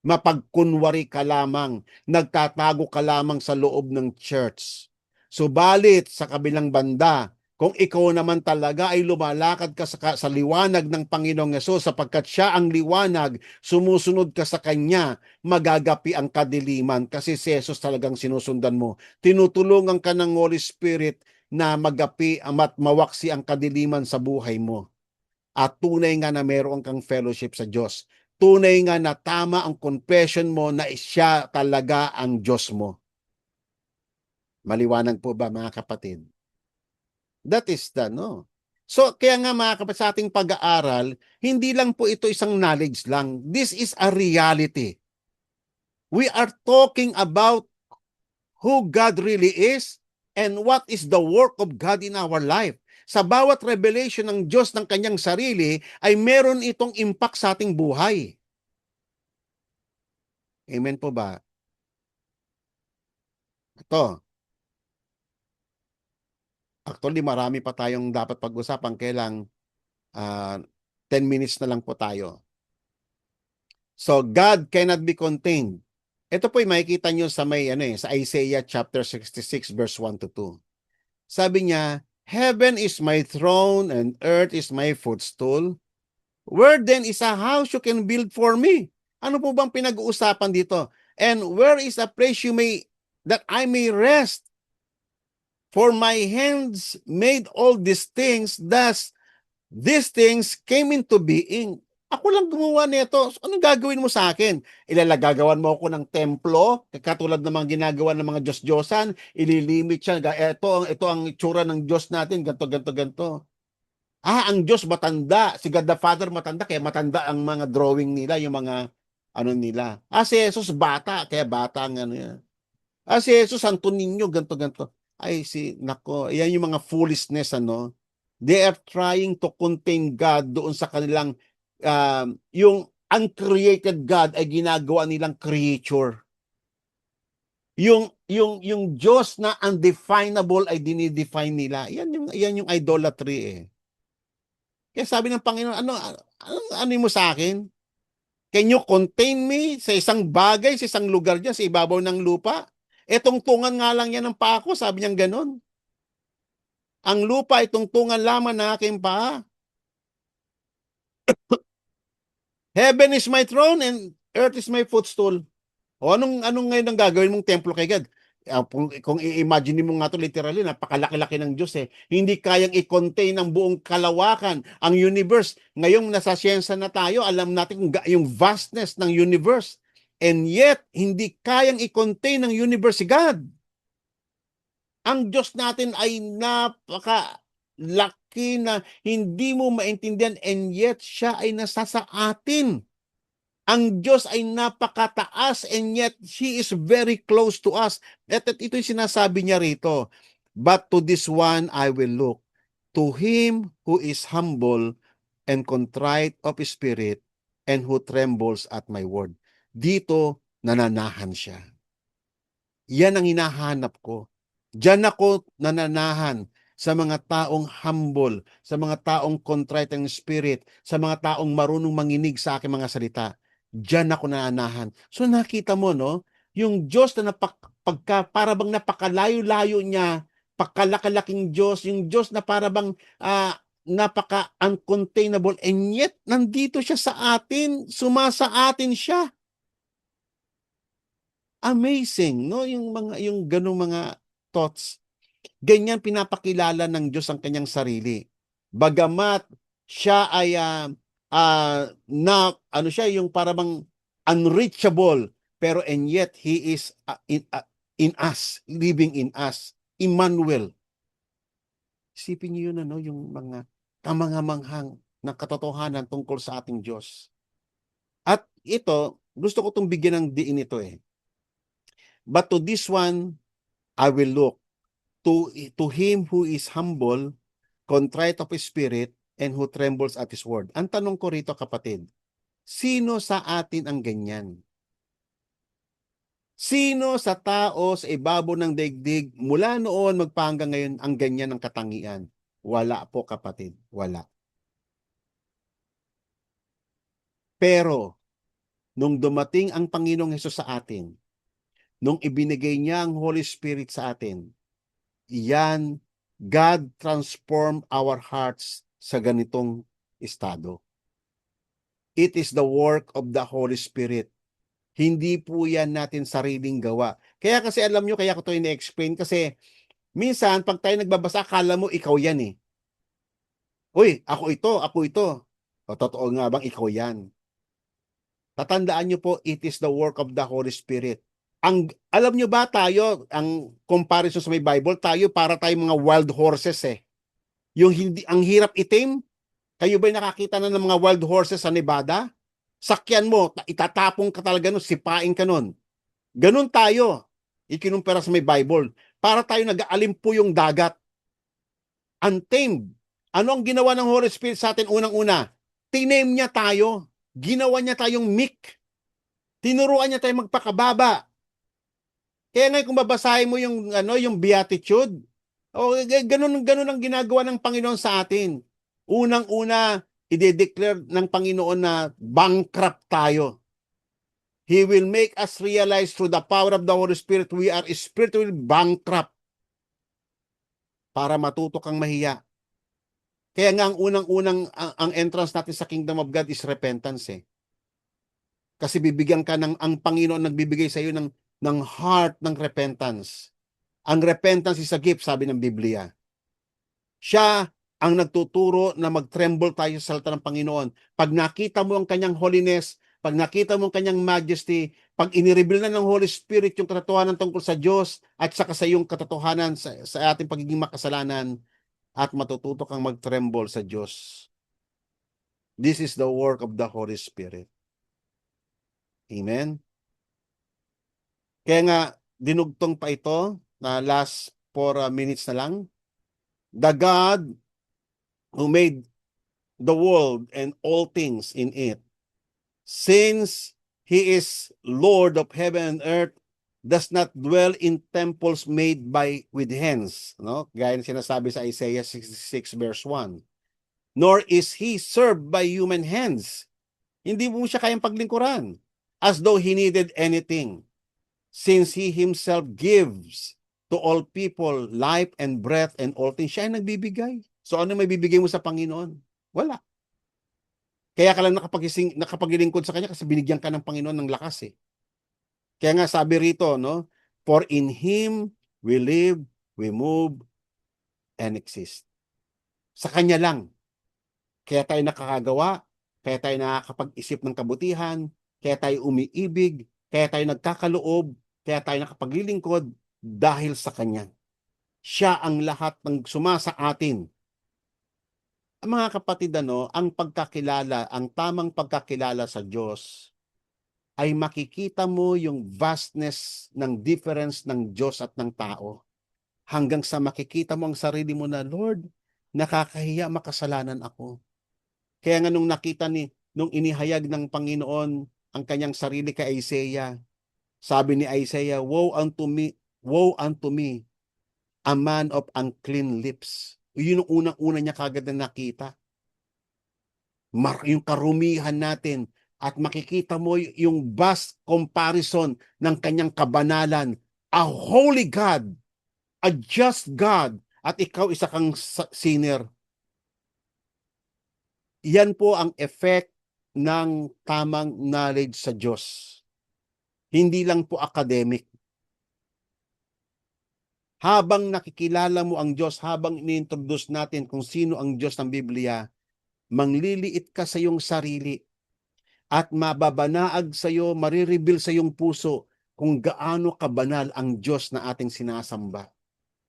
Mapagkunwari ka lamang, nagtatago ka lamang sa loob ng church. Subalit sa kabilang banda, kung ikaw naman talaga ay lumalakad ka sa liwanag ng Panginoong Hesus sapagkat siya ang liwanag, sumusunod ka sa Kanya, magagapi ang kadiliman kasi si Jesus talagang sinusundan mo. Tinutulungan ka ng Holy Spirit na magapi at mawaksi ang kadiliman sa buhay mo. At tunay nga na meron kang fellowship sa Diyos. tunay nga na tama ang confession mo na siya talaga ang Diyos mo. Maliwanag po ba mga kapatid? That is the no. So kaya nga mga kapatid sa ating pag-aaral, hindi lang po ito isang knowledge lang. This is a reality. We are talking about who God really is and what is the work of God in our life. Sa bawat revelation ng Diyos ng kanyang sarili ay meron itong impact sa ating buhay. Amen po ba? Ito, actually marami pa tayong dapat pag-usapan, kailang 10 minutes na lang po tayo. So God cannot be contained. Ito po ay makikita nyo sa sa Isaiah chapter 66 verse 1 to 2. Sabi niya, "Heaven is my throne and earth is my footstool. Where then is a house you can build for me?" Ano po bang pinag-uusapan dito? "And where is a place that I may rest? For my hands made all these things, thus these things came into being." Ako lang gumawa nito. So, anong gagawin mo sa akin? Ilalagagawan mo ako ng templo, katulad ng mga ginagawa ng mga Diyos-Diyosan, ililimit siya. Ito ang itsura ng Diyos natin, ganto, ganto, ganto. Ang Diyos matanda. Si God the Father matanda, kaya matanda ang mga drawing nila, yung mga ano nila. Si Jesus bata, kaya bata ang ano yan. Si Jesus, Santo Niño, ganto, ganto. Nako, yan yung mga foolishness, ano. They are trying to contain God doon sa kanilang, yung uncreated God ay ginagawa nilang creature. Yung Diyos na undefinable ay dinidefine nila. Yan yung idolatry eh. Kaya sabi ng Panginoon, ano mo sa akin? Can you contain me sa isang bagay, sa isang lugar dyan, sa ibabaw ng lupa? Etong tungan nga lang yan ng paa ko, sabi niyang ganon. Ang lupa ay tungtungan lamang ng aking paa. Heaven is my throne and earth is my footstool. O anong ngayon ang gagawin mong templo kay God? Kung i-imagine mo nga ito literally, napakalaki-laki ng Diyos eh. Hindi kayang i-contain ang buong kalawakan, ang universe. Ngayong nasa siyensa na tayo, alam natin yung vastness ng universe. And yet, hindi kayang i-contain ng universe si God. Ang Diyos natin ay napakalaki na hindi mo maintindihan, and yet siya ay nasa sa atin. Ang Diyos ay napakataas and yet He is very close to us. At ito yung sinasabi niya rito. "But to this one I will look, to him who is humble and contrite of spirit and who trembles at my word." Dito, nananahan siya. Yan ang hinahanap ko. Diyan ako nananahan sa mga taong humble, sa mga taong contrite ng spirit, sa mga taong marunong manginig sa aking mga salita. Diyan ako nananahan. So nakita mo, no? Yung Diyos na para bang napakalayo-layo niya, pagkalaki-laking Diyos, yung Diyos na para bang napaka-uncontainable, and yet nandito siya sa atin, sumasa atin siya. Amazing, no? Yung ganung mga thoughts. Ganyan pinapakilala ng Diyos ang kanyang sarili. Bagamat siya ay siya yung parang unreachable, pero and yet He is in us, living in us. Emmanuel. Isipin niyo yun, yung mga kamangamanghang ng katotohanan tungkol sa ating Diyos. At ito, gusto ko itong bigyan ng diin ito eh. "But to this one, I will look, to him who is humble, contrite of spirit, and who trembles at His word." Ang tanong ko rito, kapatid, sino sa atin ang ganyan? Sino sa tao sa ibabaw ng daigdig mula noon magpahanggang ngayon ang ganyan ng katangian? Wala po, kapatid, wala. Pero nung dumating ang Panginoong Hesus sa atin, nung ibinigay niya ang Holy Spirit sa atin, God transformed our hearts sa ganitong estado. It is the work of the Holy Spirit. Hindi po yan natin sariling gawa. Kaya kasi alam nyo, kaya ko ito ina-explain kasi minsan pag tayo nagbabasa, akala mo ikaw yan eh. Uy, ako ito. O totoo nga bang ikaw yan? Tatandaan niyo po, it is the work of the Holy Spirit. Alam niyo ba tayo, ang comparison sa may Bible, para tayo mga wild horses eh. Yung hindi, ang hirap itim. Kayo ba'y nakakita na ng mga wild horses sa Nevada? Sakyan mo, itatapong ka talaga nun, sipain ka nun. Ganun tayo. Ikinumpara sa may Bible. Para tayo nag-aalimpo yung dagat. Untamed. Ano ang ginawa ng Holy Spirit sa atin unang-una? Tiname niya tayo. Ginawa niya tayong meek. Tinuruan niya tayo magpakababa. Kaya ngayon kung babasahin mo yung yung beatitude, ganun ang ginagawa ng Panginoon sa atin. Unang-una, i-declare ng Panginoon na bankrupt tayo. He will make us realize through the power of the Holy Spirit we are spiritually bankrupt para matuto kang mahiya. Kaya nga ang unang-unang ang entrance natin sa Kingdom of God is repentance eh. Kasi bibigyan ka ang Panginoon nagbibigay sa iyo ng heart ng repentance. Ang repentance is a gift, sabi ng Biblia. Siya ang nagtuturo na mag-tremble tayo sa salita ng Panginoon. Pag nakita mo ang kanyang holiness, pag nakita mo ang kanyang majesty, pag inireveal na ng Holy Spirit yung katotohanan tungkol sa Diyos at saka sa yung katotohanan sa ating pagiging makasalanan, at matututo kang mag-tremble sa Diyos. This is the work of the Holy Spirit. Amen? Kaya nga, dinugtong pa ito na last 4 minutes na lang. The God who made the world and all things in it, since He is Lord of heaven and earth, does not dwell in temples made with hands. No? Gaya ng sinasabi sa Isaiah 66 verse 1. Nor is He served by human hands. Hindi mo siya kayang paglingkuran as though He needed anything, since He Himself gives to all people life and breath and all things. Siya ay nagbibigay. So ano may bibigay mo sa Panginoon? Wala. Kaya ka lang nakapaglingkod sa Kanya kasi binigyan ka ng Panginoon ng lakas eh. Kaya nga sabi rito, no? For in Him we live, we move, and exist. Sa Kanya lang. Kaya tayo nakakagawa, kaya tayo nakakapag-isip ng kabutihan, kaya tayo umiibig, kaya tayo nagkakaloob, kaya tayo nakapaglilingkod dahil sa Kanya. Siya ang lahat ng sumasa atin. Mga kapatid, ang pagkakilala, ang tamang pagkakilala sa Diyos ay makikita mo yung vastness ng difference ng Diyos at ng tao. Hanggang sa makikita mo ang sarili mo na, Lord, nakakahiya, makasalanan ako. Kaya nga nung inihayag ng Panginoon ang kanyang sarili kay Isaiah, sabi ni Isaiah, woe unto me, a man of unclean lips. Yun ang unang-una niya kagad na nakita. Yung karumihan natin at makikita mo yung vast comparison ng kanyang kabanalan. A holy God, a just God, at ikaw isa kang sinner. Yan po ang effect ng tamang knowledge sa Diyos. Hindi lang po academic. Habang nakikilala mo ang Diyos, habang ini-introduce natin kung sino ang Diyos ng Biblia, mangliliit ka sa iyong sarili at mababanaag sa iyo, marireveal sa iyong puso kung gaano kabanal ang Diyos na ating sinasamba.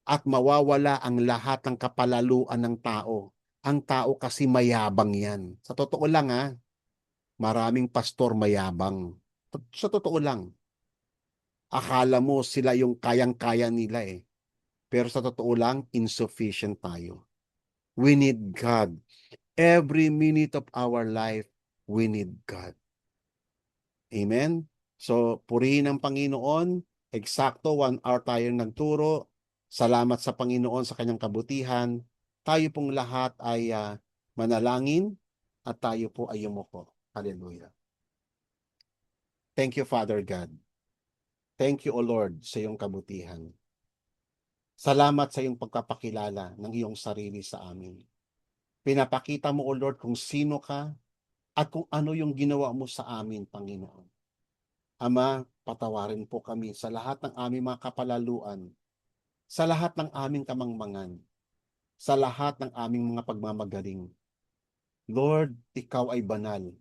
At mawawala ang lahat ng kapalaluan ng tao. Ang tao kasi mayabang yan. Sa totoo lang maraming pastor mayabang. Sa totoo lang. Akala mo sila yung kayang-kaya nila eh. Pero sa totoo lang, insufficient tayo. We need God. Every minute of our life, we need God. Amen? So, purihin ang Panginoon. Eksakto, 1 hour tayo nagturo. Salamat sa Panginoon sa kanyang kabutihan. Tayo pong lahat ay manalangin at tayo po ay yumuko. Hallelujah. Thank you, Father God. Thank you, O Lord, sa iyong kabutihan. Salamat sa iyong pagpapakilala ng iyong sarili sa amin. Pinapakita mo, O Lord, kung sino ka at kung ano yung ginawa mo sa amin, Panginoon. Ama, patawarin po kami sa lahat ng aming mga kapalaluan, sa lahat ng aming kamangmangan, sa lahat ng aming mga pagmamagaling. Lord, ikaw ay banal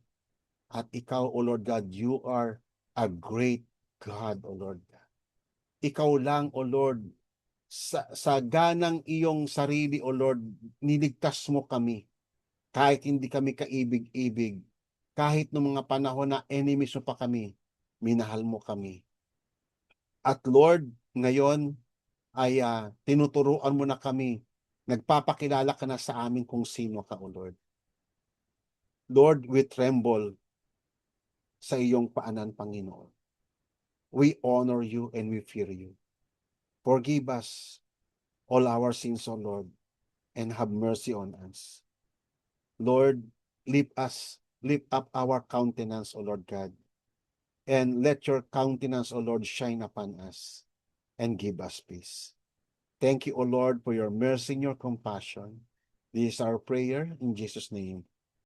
At ikaw, O Lord God, you are a great God, O Lord God. Ikaw lang, O Lord, sa ganang iyong sarili, O Lord, niligtas mo kami. Kahit hindi kami kaibig-ibig, kahit noong mga panahon na enemies mo pa kami, minahal mo kami. At Lord, ngayon ay tinuturuan mo na kami, nagpapakilala ka na sa amin kung sino ka, O Lord. Lord, we tremble sa iyong paanan, Panginoon. We honor you and we fear you. Forgive us all our sins, O Lord, and have mercy on us. Lord, lift up our countenance, O Lord God, and let your countenance, O Lord, shine upon us and give us peace. Thank you, O Lord, for your mercy and your compassion. This is our prayer in Jesus' name.